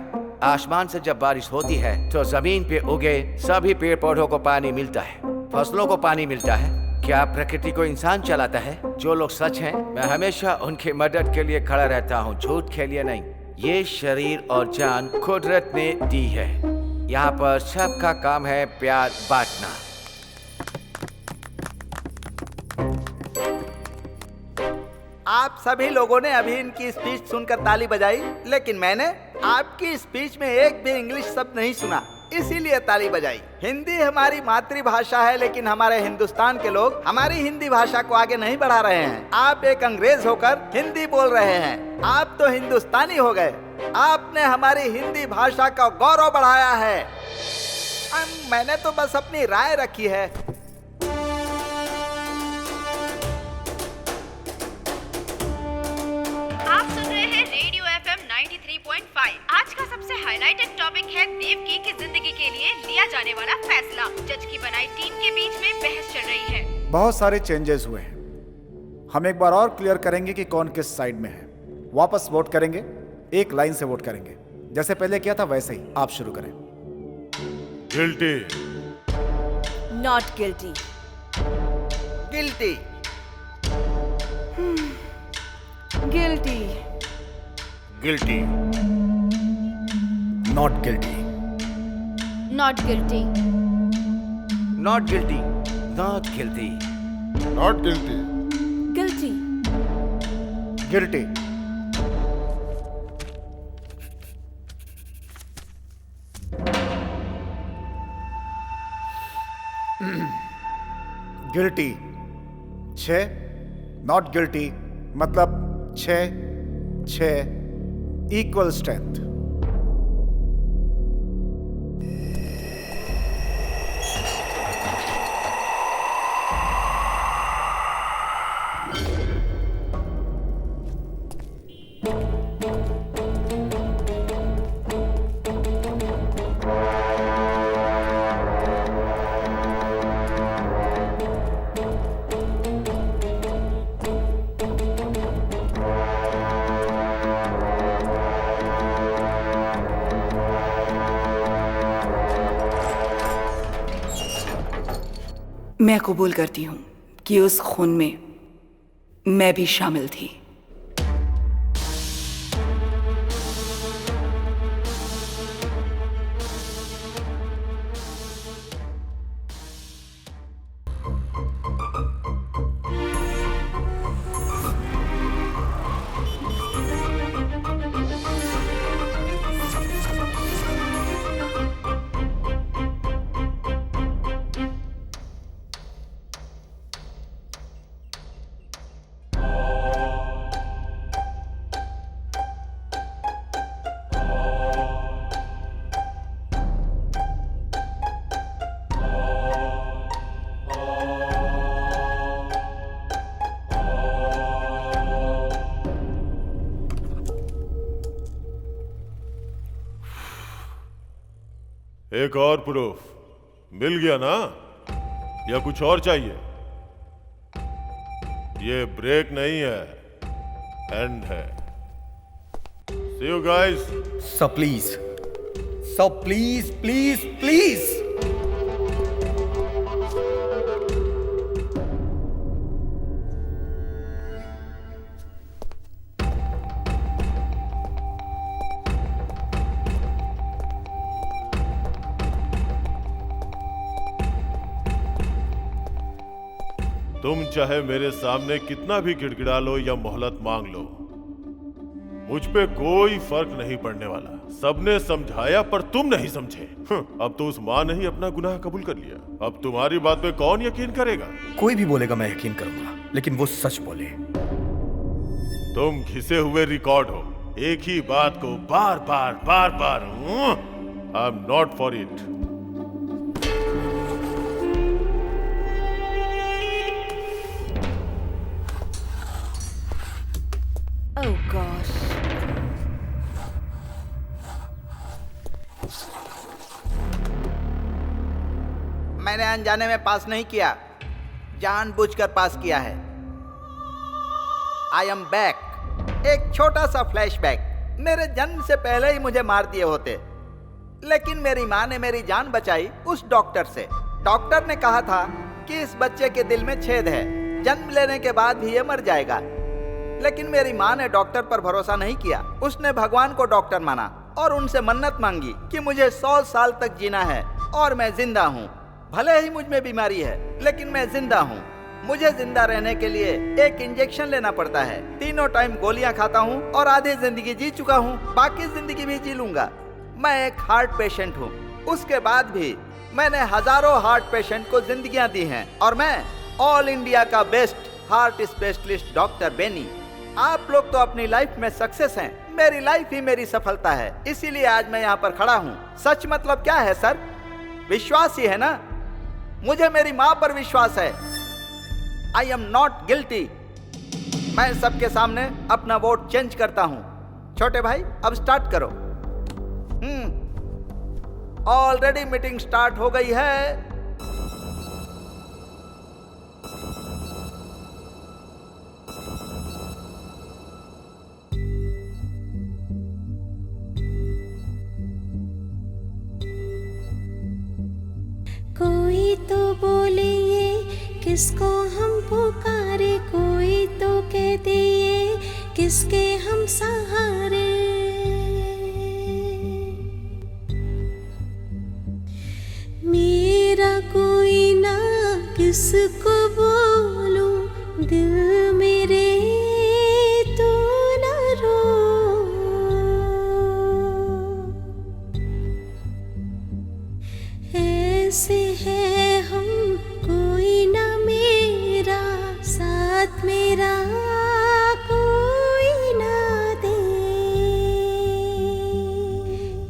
आसमान से जब बारिश होती है तो जमीन पे उगे सभी पेड़ पौधों को पानी मिलता है, फसलों को पानी मिलता है। क्या प्रकृति को इंसान चलाता है? जो लोग सच हैं, मैं हमेशा उनकी मदद के लिए खड़ा रहता हूँ, झूठ के लिए नहीं। ये शरीर और जान कुदरत ने दी है। यहाँ पर सबका काम है प्यार बांटना। आप सभी लोगों ने अभी इनकी स्पीच सुनकर ताली बजाई, लेकिन मैंने आपकी स्पीच में एक भी इंग्लिश शब्द नहीं सुना, इसीलिए ताली बजाई। हिंदी हमारी मातृभाषा है, लेकिन हमारे हिंदुस्तान के लोग हमारी हिंदी भाषा को आगे नहीं बढ़ा रहे हैं। आप एक अंग्रेज होकर हिंदी बोल रहे हैं, आप तो हिंदुस्तानी हो गए। आपने हमारी हिंदी भाषा का गौरव बढ़ाया है। मैंने तो बस अपनी राय रखी है। आप सुन रहे हैं रेडियो FM 93.5। आज का सबसे हाईलाइटेड टॉपिक है देवकी की जिंदगी के लिए लिया जाने वाला फैसला। जज की बनाई टीम के बीच में बहस चल रही है। बहुत सारे चेंजेस हुए हैं। हम एक बार और क्लियर करेंगे कि कौन किस साइड में है। वापस वोट करेंगे, एक लाइन से वोट करेंगे, जैसे पहले किया था वैसे ही। आप शुरू करें। Guilty, not guilty, guilty, guilty, guilty, not guilty, not guilty, not guilty, not guilty, not guilty, guilty, guilty, guilty 6, not guilty मतलब 6 इक्वल स्ट्रेंथ। मैं कबूल करती हूँ कि उस खून में मैं भी शामिल थी। एक और प्रूफ मिल गया ना, या कुछ और चाहिए? ये ब्रेक नहीं है, एंड है। See you guys. Sir please, sir please please please. तुम चाहे मेरे सामने कितना भी गिड़गिड़ा लो या मोहलत मांग लो, मुझ पे कोई फर्क नहीं पड़ने वाला। सबने समझाया पर तुम नहीं समझे। अब तो उस माँ ने ही अपना गुनाह कबूल कर लिया। अब तुम्हारी बात पे कौन यकीन करेगा? कोई भी बोलेगा मैं यकीन करूंगा, लेकिन वो सच बोले। तुम घिसे हुए रिकॉर्ड हो, एक ही बात को बार बार। I am not for it. Oh gosh. मैंने अनजाने में पास नहीं किया, जानबूझकर पास किया है। I am back. एक छोटा सा फ्लैशबैक। मेरे जन्म से पहले ही मुझे मार दिए होते, लेकिन मेरी माँ ने मेरी जान बचाई उस डॉक्टर से। डॉक्टर ने कहा था कि इस बच्चे के दिल में छेद है, जन्म लेने के बाद भी ये मर जाएगा। लेकिन मेरी माँ ने डॉक्टर पर भरोसा नहीं किया। उसने भगवान को डॉक्टर माना और उनसे मन्नत मांगी कि मुझे 100 साल तक जीना है और मैं जिंदा हूँ। भले ही मुझ में बीमारी है, लेकिन मैं जिंदा हूँ। मुझे जिंदा रहने के लिए एक इंजेक्शन लेना पड़ता है। 3 टाइम गोलियां खाता हूँ और आधी जिंदगी जी चुका हूँ, बाकी जिंदगी भी जी लूंगा। मैं एक हार्ट पेशेंट हूँ। उसके बाद भी मैंने हजारों हार्ट पेशेंट को जिंदगियां दी हैं और मैं ऑल इंडिया का बेस्ट हार्ट स्पेशलिस्ट डॉक्टर बेनी। आप लोग तो अपनी लाइफ में सक्सेस हैं, मेरी लाइफ ही मेरी सफलता है, इसीलिए आज मैं यहाँ पर खड़ा हूँ। सच मतलब क्या है सर? विश्वास ही है ना। मुझे मेरी माँ पर विश्वास है। आई एम नॉट गिल्टी। मैं सबके सामने अपना वोट चेंज करता हूँ। छोटे भाई अब स्टार्ट करो। ऑलरेडी मीटिंग स्टार्ट हो गई है। कोई तो बोले ये किसको हम पुकारे, कोई तो कह दे ये किसके हम सहारे। मेरा कोई ना किसको बोलूं, दिल मेरे तू ना रो। ऐसे है हम, कोई ना मेरा साथ, मेरा कोई ना दे।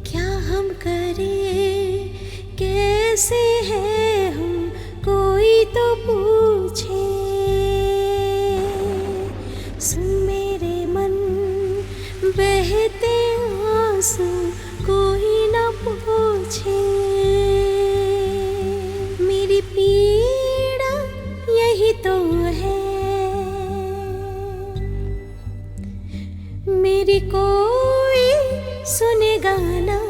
क्या हम करें, कैसे है हम, कोई तो पूछे। सुन मेरे मन बहते आंसू, कोई ना पूछे। मेरी पीड़ा यही तो है, मेरी कोई सुनेगा ना।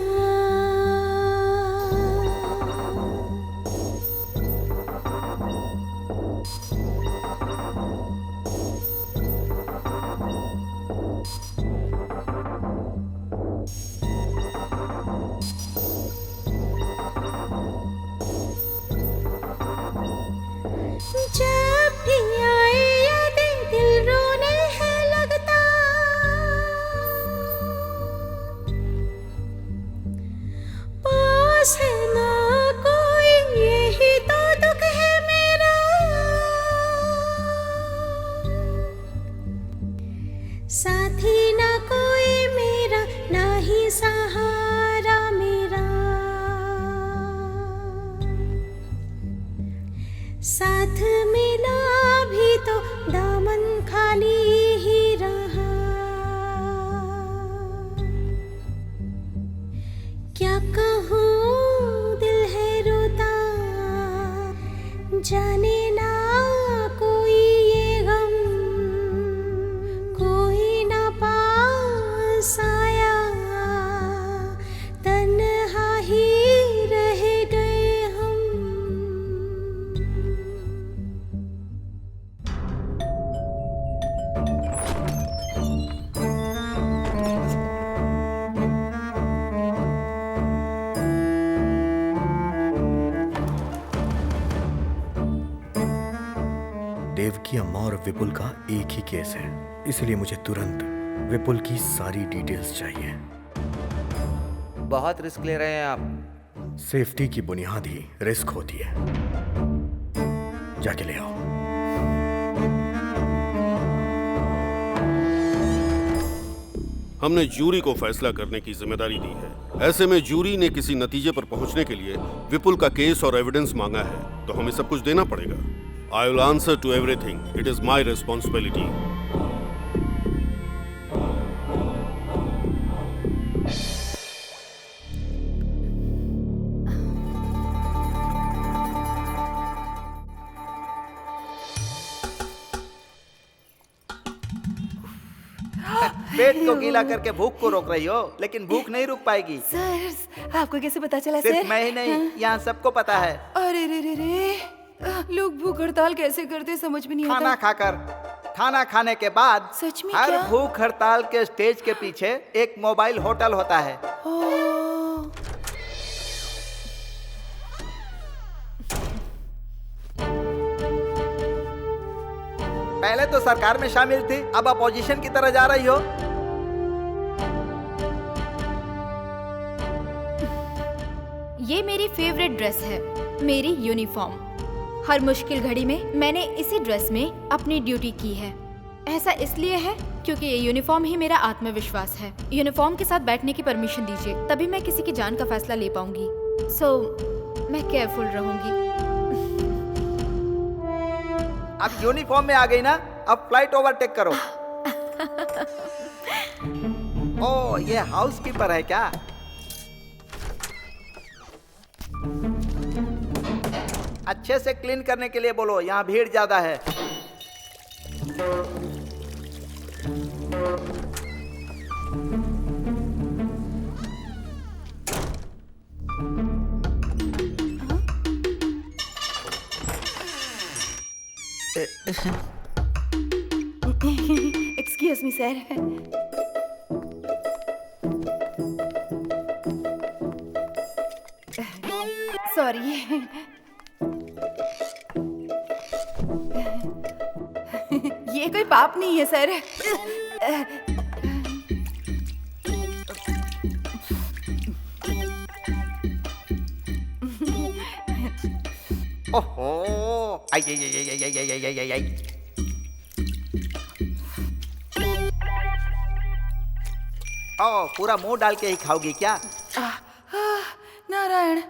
जब भी आए यादें दिल रोने है लगता, पास है ना कोई यही तो दुख है मेरा। साथी ना कोई मेरा, ना ही सहारा मेरा। साथ मिला भी तो दामन खाली ही रहा। क्या कहूँ दिल है रोता, जाने ना कोई ये गम, कोई ना पास आया, तन्हा ही रह गए हम। देव की अम्मा और विपुल का एक ही केस है, इसलिए मुझे तुरंत विपुल की सारी डिटेल्स चाहिए। बहुत रिस्क ले रहे हैं आप। सेफ्टी की बुनियाद ही रिस्क होती है। जाके ले आओ। हमने जूरी को फैसला करने की जिम्मेदारी दी है। ऐसे में जूरी ने किसी नतीजे पर पहुंचने के लिए विपुल का केस और एविडेंस मांगा है, तो हमें सब कुछ देना पड़ेगा। I will answer to everything. It is my responsibility. पेट को गीला करके भूख को रोक रही हो, लेकिन भूख नहीं रुक पाएगी। सर आपको कैसे पता चला सिर्फ सर? मैं ही नहीं, यहाँ सबको पता है। अरे रे रे रे, लोग भूख हड़ताल कैसे करते समझ में नहीं आता। खाना खाकर, खाना खाने के बाद सच में हर क्या? भूख हड़ताल के स्टेज के पीछे एक मोबाइल होटल होता है। पहले तो सरकार में शामिल थी, अब अपोजिशन की तरह जा रही हो। ये मेरी फेवरेट ड्रेस है, मेरी यूनिफॉर्म। हर मुश्किल घड़ी में मैंने इसी ड्रेस में अपनी ड्यूटी की है। ऐसा इसलिए है क्योंकि ये यूनिफॉर्म ही मेरा आत्मविश्वास है। यूनिफॉर्म के साथ बैठने की परमिशन दीजिए, तभी मैं किसी की जान का फैसला ले पाऊंगी। मैं केयरफुल रहूंगी। अब यूनिफॉर्म में आ गई ना, अब फ्लाइट ओवरटेक करो। ओ, ये हाउसकीपर है क्या? अच्छे से क्लीन करने के लिए बोलो, यहाँ भीड़ ज्यादा है। Excuse me sir. सॉरी। ये कोई पाप नहीं है सर। ओहो, आई आई आई आई आई आई आई आई आई। ओ, पूरा मुंह डाल के ही खाओगी क्या? Narayan.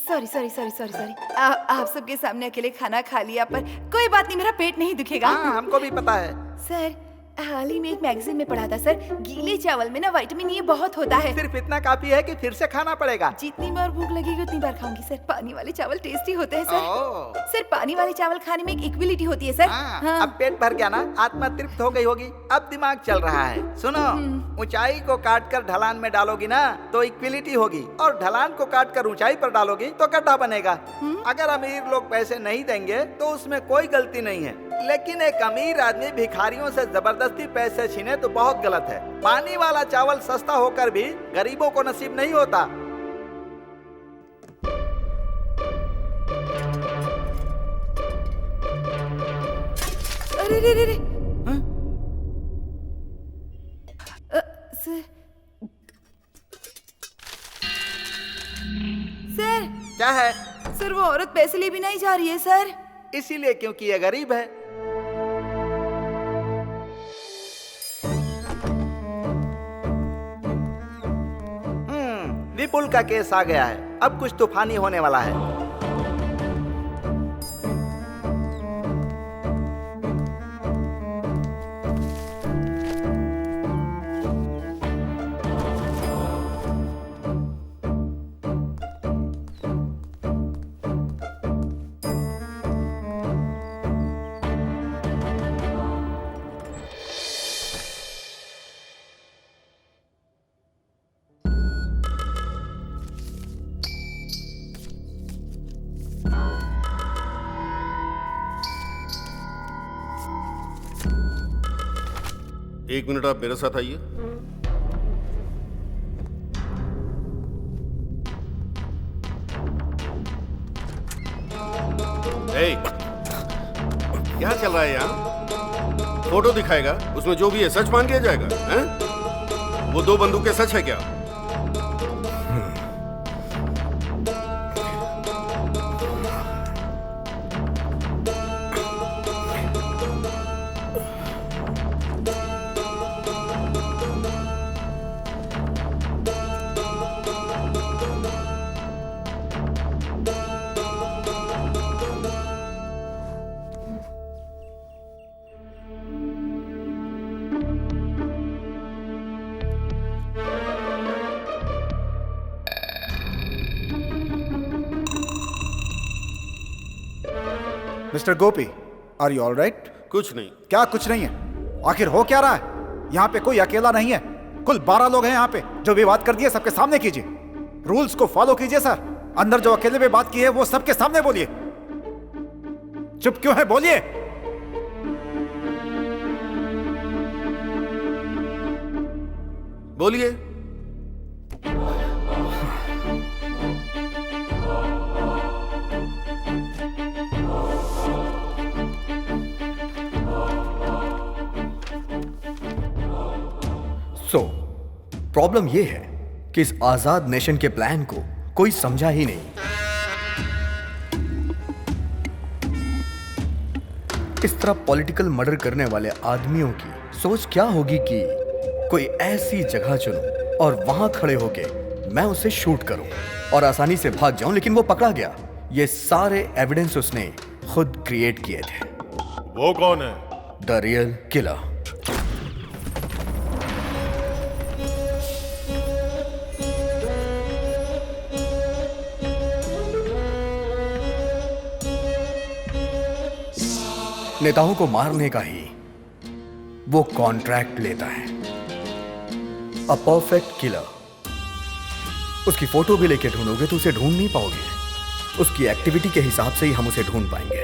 Sorry sorry sorry sorry sorry. आप सबके सामने अकेले खाना खा लिया, पर कोई बात नहीं, मेरा पेट नहीं दुखेगा। हाँ, हमको भी पता है। सर हाल ही में एक मैगजीन में पढ़ा था सर, गीले चावल में ना विटामिन ए बहुत होता है। सिर्फ इतना काफी है कि फिर से खाना पड़ेगा। जितनी बार भूख लगेगी उतनी बार खाऊंगी सर। पानी वाले चावल टेस्टी होते हैं सर। सर पानी वाले चावल खाने में एक इक्विलिटी होती है सर। हाँ। अब पेट भर गया ना, आत्मा तृप्त हो गई होगी, अब दिमाग चल रहा है। सुनो, ऊंचाई को काट कर ढलान में डालोगी ना तो इक्विलिटी होगी, और ढलान को काट कर ऊंचाई पर डालोगी तो गड्ढा बनेगा। अगर अमीर लोग पैसे नहीं देंगे तो उसमें कोई गलती नहीं है, लेकिन एक अमीर आदमी भिखारियों से जबरदस्ती पैसे छीने तो बहुत गलत है। पानी वाला चावल सस्ता होकर भी गरीबों को नसीब नहीं होता। अरे रे रे रे। सर क्या है? सर वो औरत पैसे ले भी नहीं जा रही है सर। इसीलिए क्योंकि ये गरीब है। विपुल का केस आ गया है, अब कुछ तूफानी होने वाला है। एक मिनट, आप मेरे साथ आइए। क्या चल रहा है यहाँ? फोटो दिखाएगा, उसमें जो भी है सच मान लिया जाएगा, हैं? वो 2 बंदूकें सच है क्या? Mister Gopi, are you all right? कुछ नहीं। क्या कुछ नहीं है? आखिर हो क्या रहा है? यहाँ पे कोई अकेला नहीं है, कुल 12 लोग हैं यहाँ पे। जो भी बात कर दी है सबके सामने कीजिए, रूल्स को फॉलो कीजिए सर। अंदर जो अकेले में बात की है वो सबके सामने बोलिए। चुप क्यों है, बोलिए। बोलिए। प्रॉब्लम यह है कि इस आजाद नेशन के प्लान को कोई समझा ही नहीं। इस तरह पॉलिटिकल मर्डर करने वाले आदमियों की सोच क्या होगी कि कोई ऐसी जगह चुनूं और वहां खड़े होके मैं उसे शूट करूं और आसानी से भाग जाऊं, लेकिन वो पकड़ा गया। ये सारे एविडेंस उसने खुद क्रिएट किए थे। वो कौन है? The real killer. नेताओं को मारने का ही वो कॉन्ट्रैक्ट लेता है। A perfect killer. उसकी फोटो भी लेके ढूंढोगे तो उसे ढूंढ नहीं पाओगे। उसकी एक्टिविटी के हिसाब से ही हम उसे ढूंढ पाएंगे।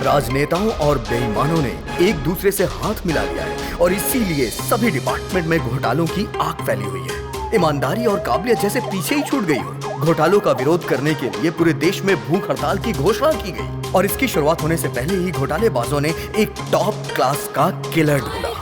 राजनेताओं और बेईमानों ने एक दूसरे से हाथ मिला लिया है और इसीलिए सभी डिपार्टमेंट में घोटालों की आग फैली हुई है। ईमानदारी और काबिलियत जैसे पीछे ही छूट गई हो। घोटालों का विरोध करने के लिए पूरे देश में भूख हड़ताल की घोषणा की गई और इसकी शुरुआत होने से पहले ही घोटालेबाजों ने एक टॉप क्लास का किलर ढूंढा।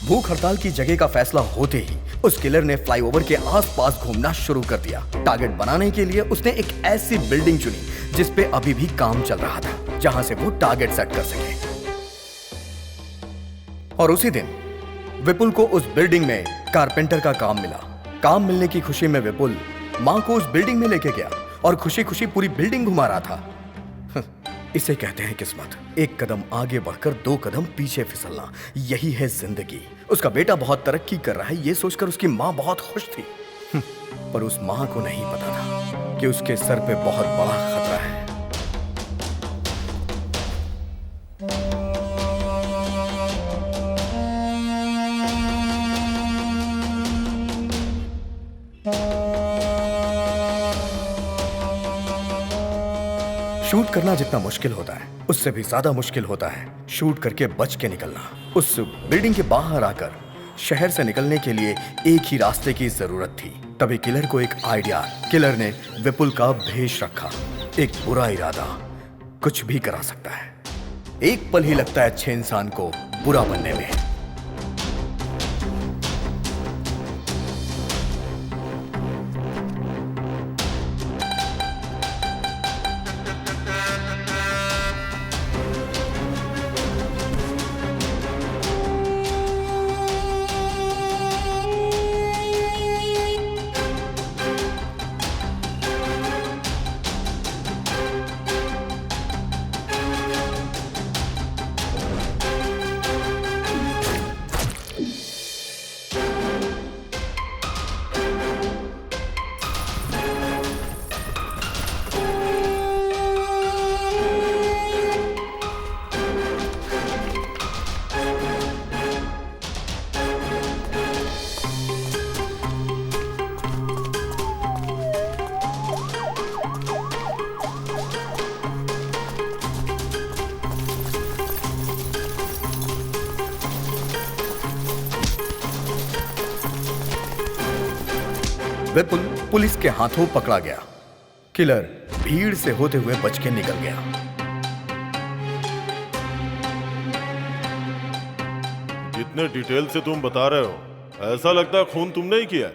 भूख हड़ताल की जगह का फैसला होते ही उस किलर ने फ्लाईओवर के आसपास घूमना शुरू कर दिया। टारगेट बनाने के लिए उसने एक ऐसी बिल्डिंग चुनी जिस पे अभी भी काम चल रहा था, जहां से वो टारगेट सेट कर सके। और उसी दिन विपुल को उस बिल्डिंग में कारपेंटर का काम मिला। काम मिलने की खुशी में विपुल मां को उस बिल्डिंग में लेके गया और खुशी खुशी पूरी बिल्डिंग घुमा रहा था। इसे कहते हैं किस्मत। एक कदम आगे बढ़कर 2 कदम पीछे फिसलना, यही है जिंदगी। उसका बेटा बहुत तरक्की कर रहा है, ये सोचकर उसकी मां बहुत खुश थी। पर उस मां को नहीं पता था कि उसके सर पे बहुत बड़ा खतरा है। शूट करना जितना मुश्किल होता है उससे भी ज्यादा मुश्किल होता है शूट करके बच के निकलना। उस बिल्डिंग के बाहर आकर शहर से निकलने के लिए एक ही रास्ते की जरूरत थी। तभी किलर को एक आइडिया। किलर ने विपुल का भेष रखा। एक बुरा इरादा कुछ भी करा सकता है। एक पल ही लगता है अच्छे इंसान को बुरा बनने में। विपुल पुलिस के हाथों पकड़ा गया। किलर भीड़ से होते हुए बच के निकल गया। जितने डिटेल से तुम बता रहे हो, ऐसा लगता है खून तुमने ही किया है।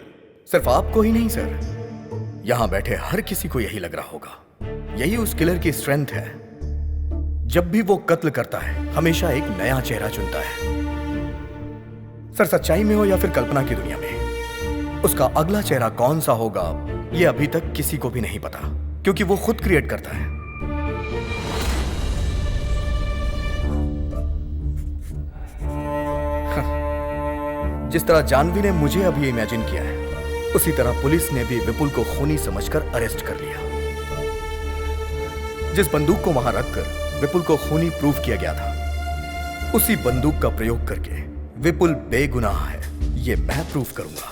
सिर्फ आपको ही नहीं सर, यहां बैठे हर किसी को यही लग रहा होगा। यही उस किलर की स्ट्रेंथ है। जब भी वो कत्ल करता है हमेशा एक नया चेहरा चुनता है। सर, सच्चाई में हो या फिर कल्पना की दुनिया में, उसका अगला चेहरा कौन सा होगा ये अभी तक किसी को भी नहीं पता, क्योंकि वो खुद क्रिएट करता है। जिस तरह जानवी ने मुझे अभी इमेजिन किया है, उसी तरह पुलिस ने भी विपुल को खूनी समझकर अरेस्ट कर लिया। जिस बंदूक को वहां रखकर विपुल को खूनी प्रूव किया गया था, उसी बंदूक का प्रयोग करके विपुल बेगुनाह है ये मैं प्रूव करूंगा।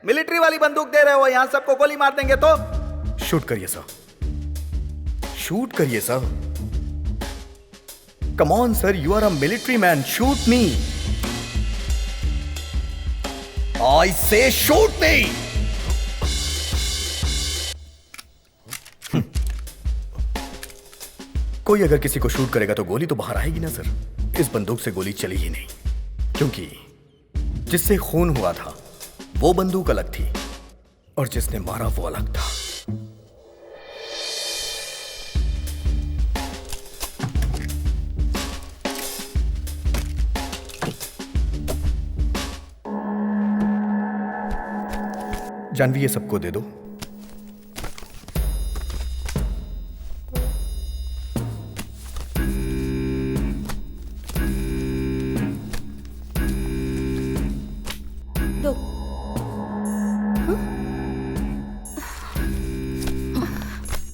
मिलिट्री वाली बंदूक दे रहे हो, यहां सबको गोली मार देंगे तो। शूट करिए सर, शूट करिए sir. Come on sir, you are a military man, shoot me. I say shoot मी। कोई अगर किसी को शूट करेगा तो गोली तो बाहर आएगी ना सर। इस बंदूक से गोली चली ही नहीं, क्योंकि जिससे खून हुआ था वो बंदूक अलग थी और जिसने मारा वो अलग था। जानवी, ये सबको दे दो।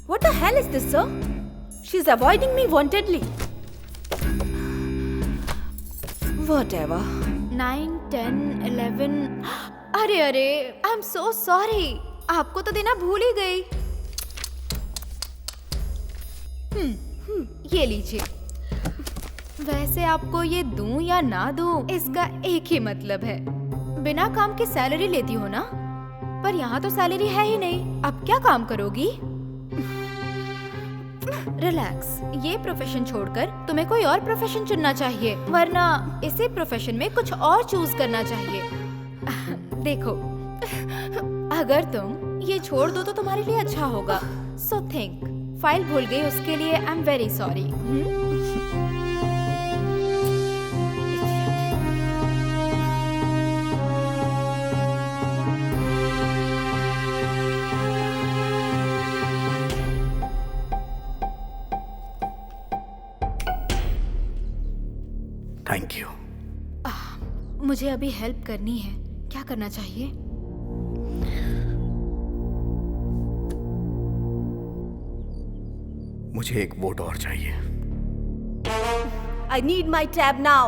What the hell is this, sir? She's avoiding me wantedly. Whatever. 9, 10, 11. अरे अरे, आई एम सो सॉरी। आपको तो देना भूल ही गई। ये लीजिए। वैसे आपको ये दूं या ना दूं, इसका एक ही मतलब है। बिना काम के सैलरी लेती हो ना, पर यहाँ तो सैलरी है ही नहीं। अब क्या काम करोगी? रिलैक्स, ये प्रोफेशन छोड़कर तुम्हें कोई और प्रोफेशन चुनना चाहिए, वरना इसी प्रोफेशन में कुछ और चूज करना चाहिए। देखो, अगर तुम ये छोड़ दो तो तुम्हारे लिए अच्छा होगा। So think. फाइल भूल गई, उसके लिए I am very sorry. Thank you. मुझे अभी हेल्प करनी है, क्या करना चाहिए? मुझे एक वोट और चाहिए। I need my tab now.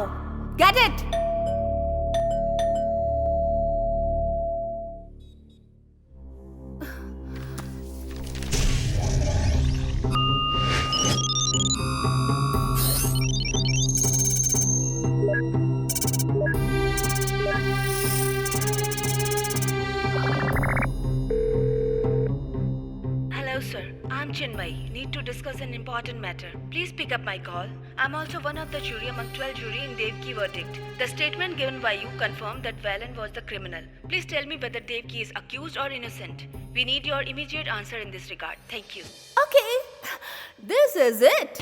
Get it? Chinmay, need to discuss an important matter. Please pick up my call. I'm also one of the jury among 12 jury in Devki verdict. The statement given by you confirmed that Valen was the criminal. Please tell me whether Devki is accused or innocent. We need your immediate answer in this regard. Thank you. Okay, this is it.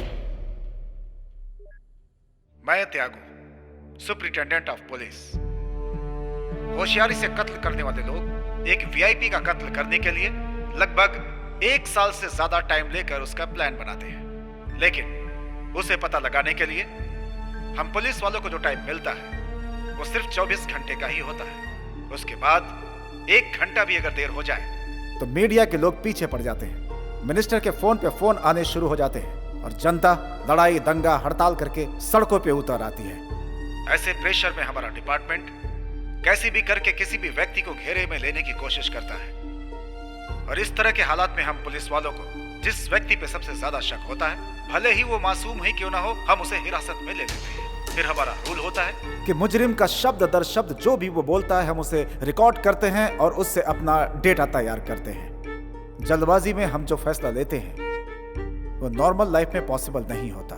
मैं त्यागू, superintendent of police. होशियारी से कत्ल करने वाले लोग एक VIP का कत्ल करने के लिए लगभग 1 साल से ज्यादा टाइम लेकर उसका प्लान बनाते हैं, लेकिन उसे पता लगाने के लिए हम पुलिस वालों को जो टाइम मिलता है वो सिर्फ 24 घंटे का ही होता है। उसके बाद 1 घंटा भी अगर देर हो जाए तो मीडिया के लोग पीछे पड़ जाते हैं, मिनिस्टर के फोन पे फोन आने शुरू हो जाते हैं और जनता लड़ाई दंगा हड़ताल करके सड़कों पे उतर आती है। ऐसे प्रेशर में हमारा डिपार्टमेंट कैसे भी करके किसी भी व्यक्ति को घेरे में लेने की कोशिश करता है, और इस तरह के हालात में हम पुलिस वालों को जिस व्यक्ति पे सबसे ज्यादा शक होता है, भले ही वो मासूम ही क्यों ना हो, हम उसे हिरासत में ले लेते हैं। फिर हमारा रूल होता है कि मुजरिम का शब्द दर शब्द जो भी वो बोलता है हम उसे रिकॉर्ड करते हैं और उससे अपना डेटा तैयार करते हैं। जल्दबाजी में हम जो फैसला लेते हैं वो नॉर्मल लाइफ में पॉसिबल नहीं होता।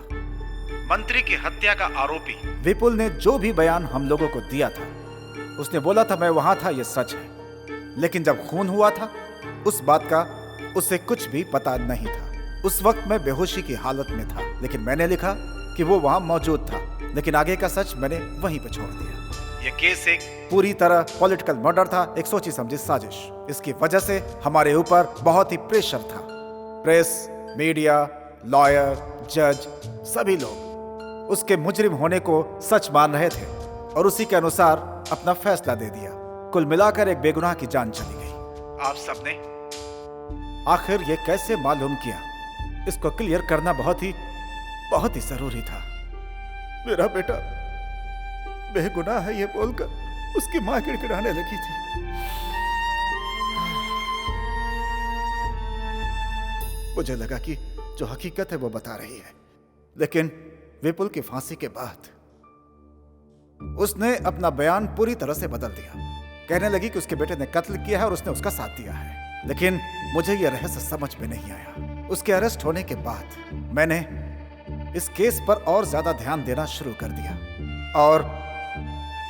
मंत्री की हत्या का आरोपी विपुल ने जो भी बयान हम लोगों को दिया था, उसने बोला था मैं वहां था, ये सच है, लेकिन जब खून हुआ था उस बात का उसे कुछ भी पता नहीं था। उस वक्त मैं बेहोशी की हालत में था, लेकिन मैंने लिखा कि वो वहां मौजूद था, लेकिन आगे का सच मैंने वहीं पे छोड़ दिया। ये केस एक पूरी तरह पॉलिटिकल मर्डर था, एक सोची समझी साजिश। इसकी वजह से हमारे ऊपर बहुत ही प्रेशर था। प्रेस, मीडिया, लॉयर, जज, सभी लोग उसके मुजरिम होने को सच मान रहे थे और उसी के अनुसार अपना फैसला दे दिया। कुल मिलाकर एक बेगुनाह की जान चली गई। आप सबने आखिर ये कैसे मालूम किया, इसको क्लियर करना बहुत ही जरूरी था। मेरा बेटा बेगुनाह है ये बोलकर उसकी मां गिड़गिड़ाने लगी थी। मुझे लगा कि जो हकीकत है वो बता रही है, लेकिन विपुल की फांसी के बाद उसने अपना बयान पूरी तरह से बदल दिया। कहने लगी कि उसके बेटे ने कत्ल किया है और उसने उसका साथ दिया है, लेकिन मुझे यह रहस्य समझ में नहीं आया। उसके अरेस्ट होने के बाद मैंने इस केस पर और ज्यादा ध्यान देना शुरू कर दिया और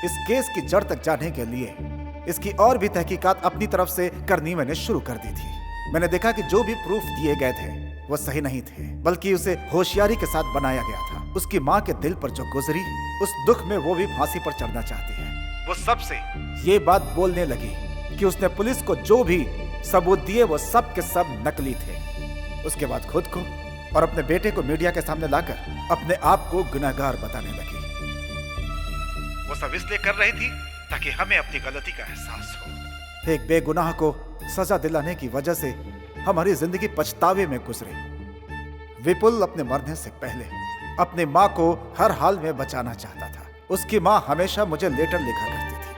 इस केस की जड़ तक जाने के लिए इसकी और भी तहकीकात अपनी तरफ से करनी मैंने शुरू कर दी थी। मैंने देखा कि जो भी प्रूफ दिए गए थे वो सही नहीं थे, बल्कि उसे होशियारी के साथ बनाया गया था। उसकी माँ के दिल पर जो गुजरी, उस दुख में वो भी फांसी पर चढ़ना चाहती है। वो सबसे ये बात बोलने लगी कि उसने पुलिस को जो भी सबूत दिए वो सब के सब नकली थे। उसके बाद खुद को और अपने बेटे को मीडिया के सामने लाकर अपने आप को गुनहगार बताने लगी। वो सब इसलिए कर रही थी ताकि हमें अपनी गलती का एहसास हो। एक बेगुनाह को सजा दिलाने की वजह से हमारी जिंदगी पछतावे में गुजरी। विपुल अपने मरने से पहले अपनी माँ को हर हाल में बचाना चाहता था। उसकी माँ हमेशा मुझे लेटर लिखा करती थी।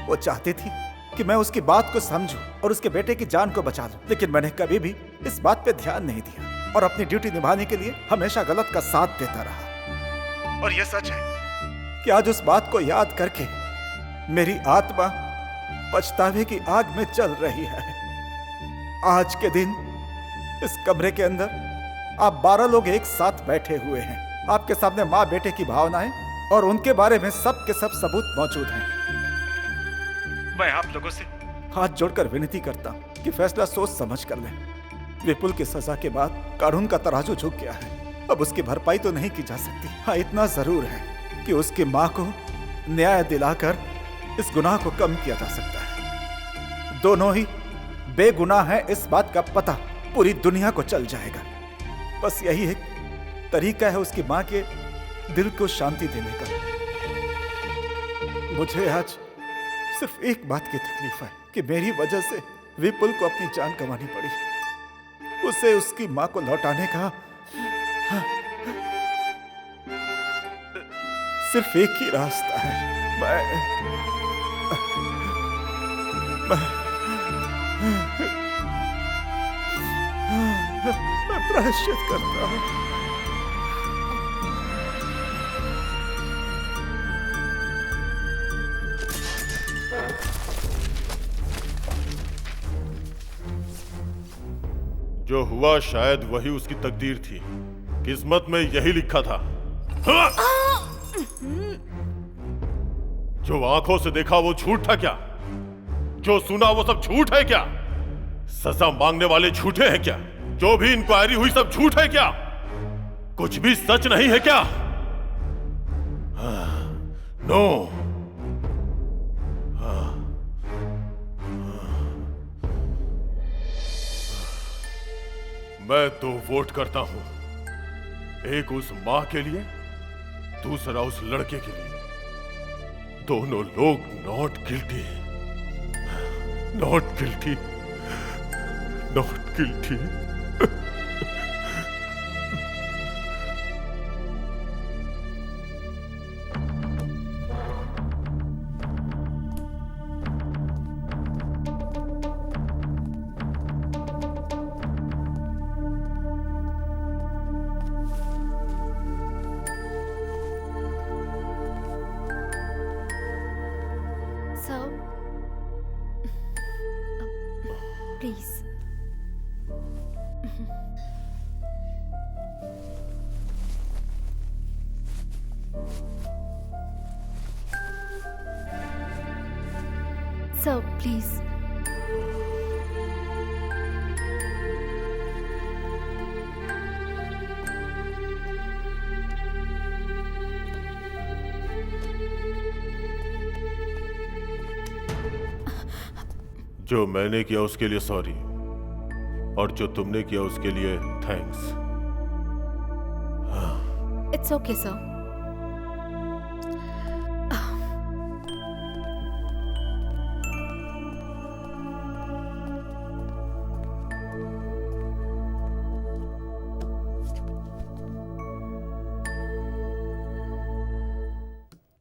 वो चाहती थी कि मैं उसकी बात को समझूं और उसके बेटे की जान को बचा लूं, लेकिन मैंने कभी भी इस बात पे ध्यान नहीं दिया। और अपनी ड्यूटी निभाने के लिए हमेशा गलत का साथ देता रहा। और यह सच है कि आज उस बात को याद करके मेरी आत्मा पछतावे की आग में जल रही है। आज के दिन इस कमरे के अंदर आप 12 लोग एक साथ बैठे हुए हैं। आपके सामने माँ बेटे की भावनाएं और उनके बारे में सब के सब सबूत मौजूद हैं। मैं आप लोगों से हाथ जोड़कर विनती करता हूं कि फैसला सोच समझ कर लें। विपुल की सजा के बाद कानून का तराजू झुक गया है। अब उसकी भरपाई तो नहीं की जा सकती। हाँ, इतना जरूर है कि उसकी माँ को न्याय दिलाकर इस गुनाह को कम किया जा सकता है। दोनों ही बेगुनाह हैं, इस बात का पता पूरी दुनिया को चल जाएगा। बस यही एक तरीका है उसकी माँ के दिल को शांति देने का। मुझे आज सिर्फ एक बात की तकलीफ है कि मेरी वजह से विपुल को अपनी जान गंवानी पड़ी। उसे उसकी माँ को लौटाने का सिर्फ एक ही रास्ता है। मैं प्रायश्चित करता हूं। जो हुआ शायद वही उसकी तकदीर थी। किस्मत में यही लिखा था। जो आंखों से देखा वो झूठ था क्या? जो सुना वो सब झूठ है क्या? सजा मांगने वाले झूठे हैं क्या? जो भी इंक्वायरी हुई सब झूठ है क्या? कुछ भी सच नहीं है क्या? नो। मैं तो वोट करता हूं, एक उस मां के लिए, दूसरा उस लड़के के लिए। दोनों लोग not guilty, not guilty, not guilty. Please sir, please. जो मैंने किया उसके लिए सॉरी, और जो तुमने किया उसके लिए थैंक्स। It's okay sir.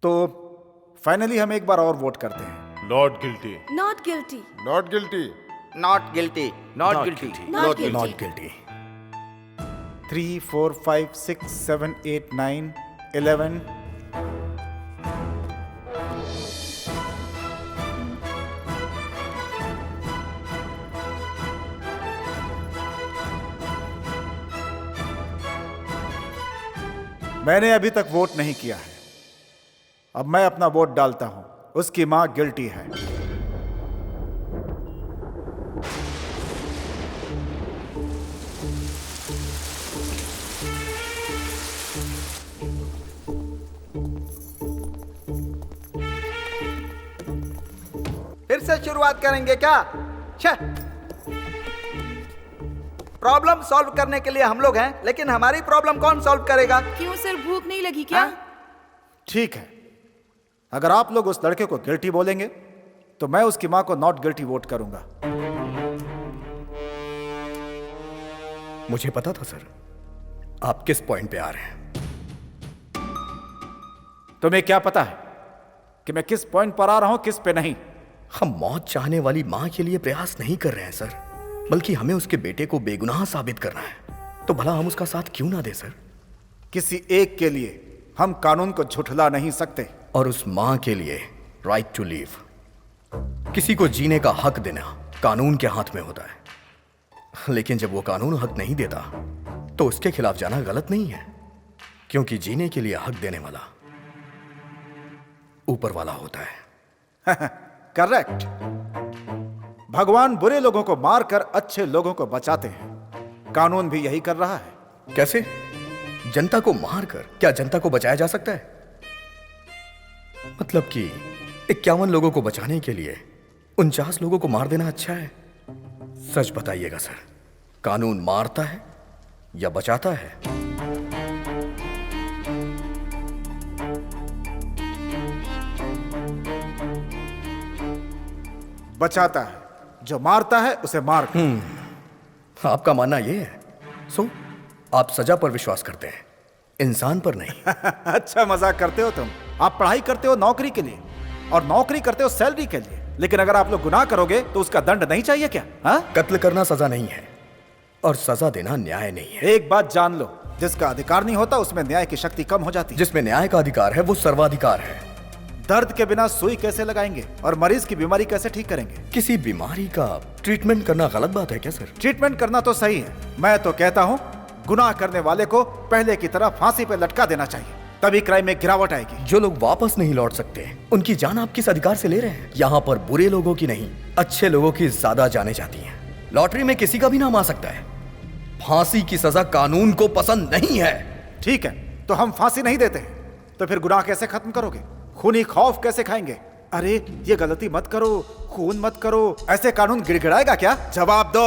तो फाइनली हम एक बार और वोट करते हैं। Not guilty, not guilty, not guilty, not guilty, not guilty, not guilty, not guilty. 3, 4, 5, 6, 7, 8, 9, 11। मैंने अभी तक वोट नहीं किया है। अब मैं अपना वोट डालता हूं। उसकी मां गिल्टी है। फिर से शुरुआत करेंगे क्या? प्रॉब्लम सॉल्व करने के लिए हम लोग हैं, लेकिन हमारी प्रॉब्लम कौन सॉल्व करेगा? क्यों सर, भूख नहीं लगी क्या? ठीक है, अगर आप लोग उस लड़के को गिल्टी बोलेंगे तो मैं उसकी मां को नॉट गिल्टी वोट करूंगा। मुझे पता था सर आप किस पॉइंट पे आ रहे हैं। तुम्हें क्या पता है कि मैं किस पॉइंट पर आ रहा हूं, किस पे नहीं? हम मौत चाहने वाली मां के लिए प्रयास नहीं कर रहे हैं सर, बल्कि हमें उसके बेटे को बेगुनाह साबित करना है। तो भला हम उसका साथ क्यों ना दे सर? किसी एक के लिए हम कानून को झुठला नहीं सकते। और उस मां के लिए राइट टू लीव, किसी को जीने का हक देना कानून के हाथ में होता है। लेकिन जब वो कानून हक नहीं देता तो उसके खिलाफ जाना गलत नहीं है, क्योंकि जीने के लिए हक देने वाला ऊपर वाला होता है। करेक्ट। भगवान बुरे लोगों को मारकर अच्छे लोगों को बचाते हैं। कानून भी यही कर रहा है। कैसे? जनता को मारकर क्या जनता को बचाया जा सकता है? मतलब कि 51 लोगों को बचाने के लिए 49 लोगों को मार देना अच्छा है? सच बताइएगा सर, कानून मारता है या बचाता है? बचाता है। जो मारता है उसे मार। आपका मानना यह है? सो आप सजा पर विश्वास करते हैं, इंसान पर नहीं। अच्छा मजाक करते हो तुम। आप पढ़ाई करते हो नौकरी के लिए और नौकरी करते हो सैलरी के लिए, लेकिन अगर आप लोग गुनाह करोगे तो उसका दंड नहीं चाहिए क्या? हाँ? कत्ल करना सजा नहीं है और सजा देना न्याय नहीं है। एक बात जान लो, जिसका अधिकार नहीं होता उसमें न्याय की शक्ति कम हो जाती है। जिसमें न्याय का अधिकार है वो सर्वाधिकार है। दर्द के बिना सुई कैसे लगाएंगे और मरीज की बीमारी कैसे ठीक करेंगे? किसी बीमारी का ट्रीटमेंट करना गलत बात है क्या सर? ट्रीटमेंट करना तो सही है। मैं तो कहता हूँ गुनाह करने वाले को पहले की तरह फांसी पे लटका देना चाहिए, तभी क्राइम में गिरावट आएगी। जो लोग वापस नहीं लौट सकते उनकी जान आप किस अधिकार से ले रहे हैं? यहाँ पर बुरे लोगों की नहीं, अच्छे लोगों की ज्यादा जाने जाती हैं। लॉटरी में किसी का भी नाम आ सकता है। फांसी की सजा कानून को पसंद नहीं है। ठीक है, तो हम फांसी नहीं देते तो फिर गुनाह कैसे खत्म करोगे? खूनी खौफ कैसे खाएंगे? अरे ये गलती मत करो, खून मत करो, ऐसे कानून गिड़गिड़ाएगा क्या? जवाब दो।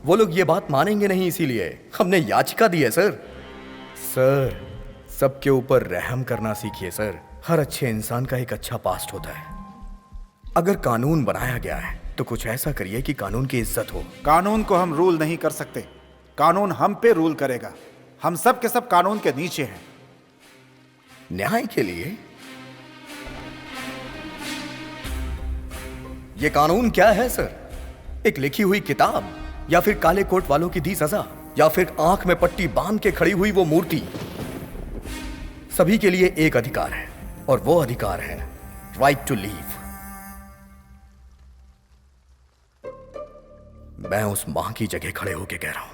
वो लोग ये बात मानेंगे नहीं, इसीलिए हमने याचिका दी है सर। सर, सबके ऊपर रहम करना सीखिए सर। हर अच्छे इंसान का एक अच्छा पास्ट होता है। अगर कानून बनाया गया है तो कुछ ऐसा करिए कि कानून की इज्जत हो। कानून को हम रूल नहीं कर सकते, कानून हम पे रूल करेगा। हम सब के सब कानून के नीचे हैं। न्याय के लिए ये कानून क्या है सर? एक लिखी हुई किताब, या फिर काले कोट वालों की दी सजा, या फिर आंख में पट्टी बांध के खड़ी हुई वो मूर्ति? सभी के लिए एक अधिकार है और वो अधिकार है राइट टू लीव। मैं उस मां की जगह खड़े होकर कह रहा हूं,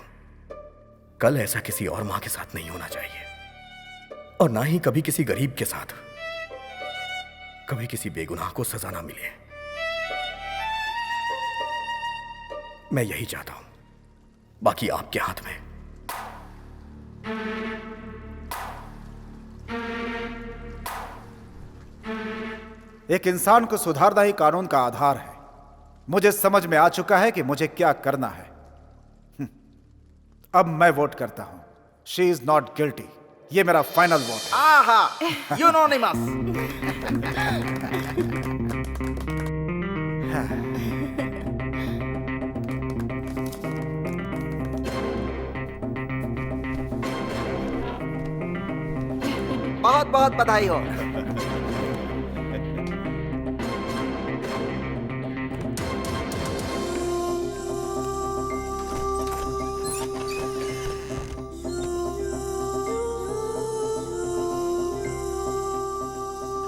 कल ऐसा किसी और मां के साथ नहीं होना चाहिए, और ना ही कभी किसी गरीब के साथ, कभी किसी बेगुनाह को सजा ना मिले। मैं यही चाहता हूं, बाकी आपके हाथ में। एक इंसान को सुधारना ही कानून का आधार है। मुझे समझ में आ चुका है कि मुझे क्या करना है। अब मैं वोट करता हूं, शी इज नॉट गिल्टी। ये मेरा फाइनल वोट। आहा, यूनोनिमस। बहुत बहुत बधाई हो।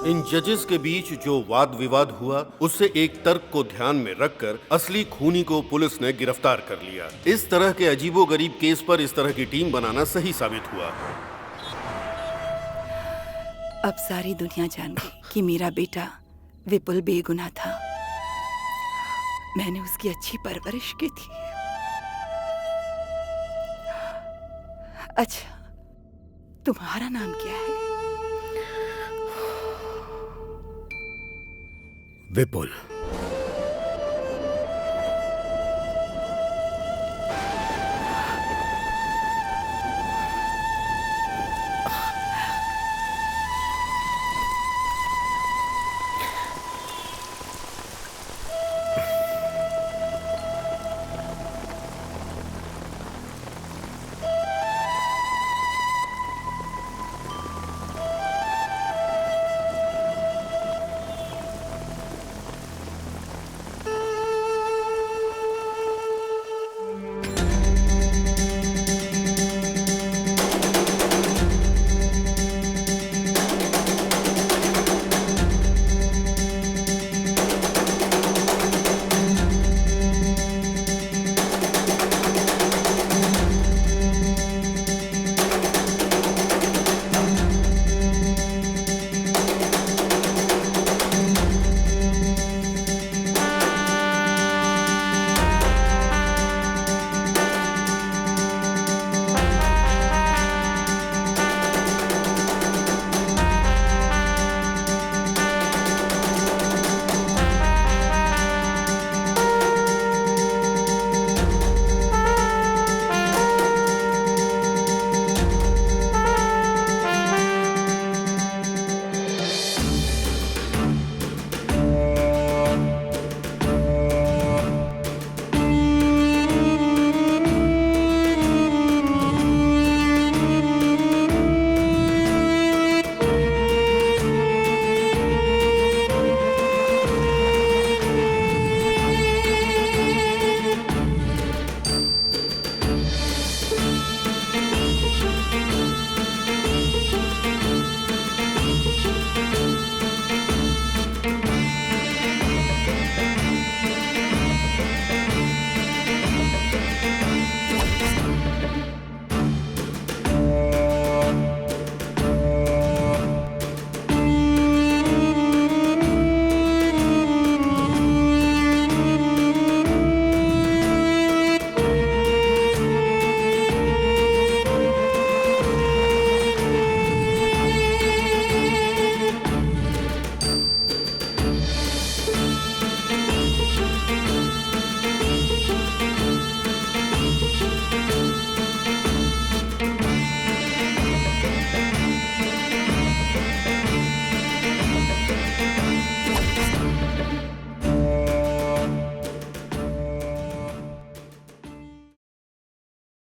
इन जजेस के बीच जो वाद विवाद हुआ उससे एक तर्क को ध्यान में रखकर असली खूनी को पुलिस ने गिरफ्तार कर लिया। इस तरह के अजीबोगरीब केस पर इस तरह की टीम बनाना सही साबित हुआ। अब सारी दुनिया जान गई कि मेरा बेटा विपुल बेगुनाह था। मैंने उसकी अच्छी परवरिश की थी। अच्छा, तुम्हारा नाम क्या है? विपुल।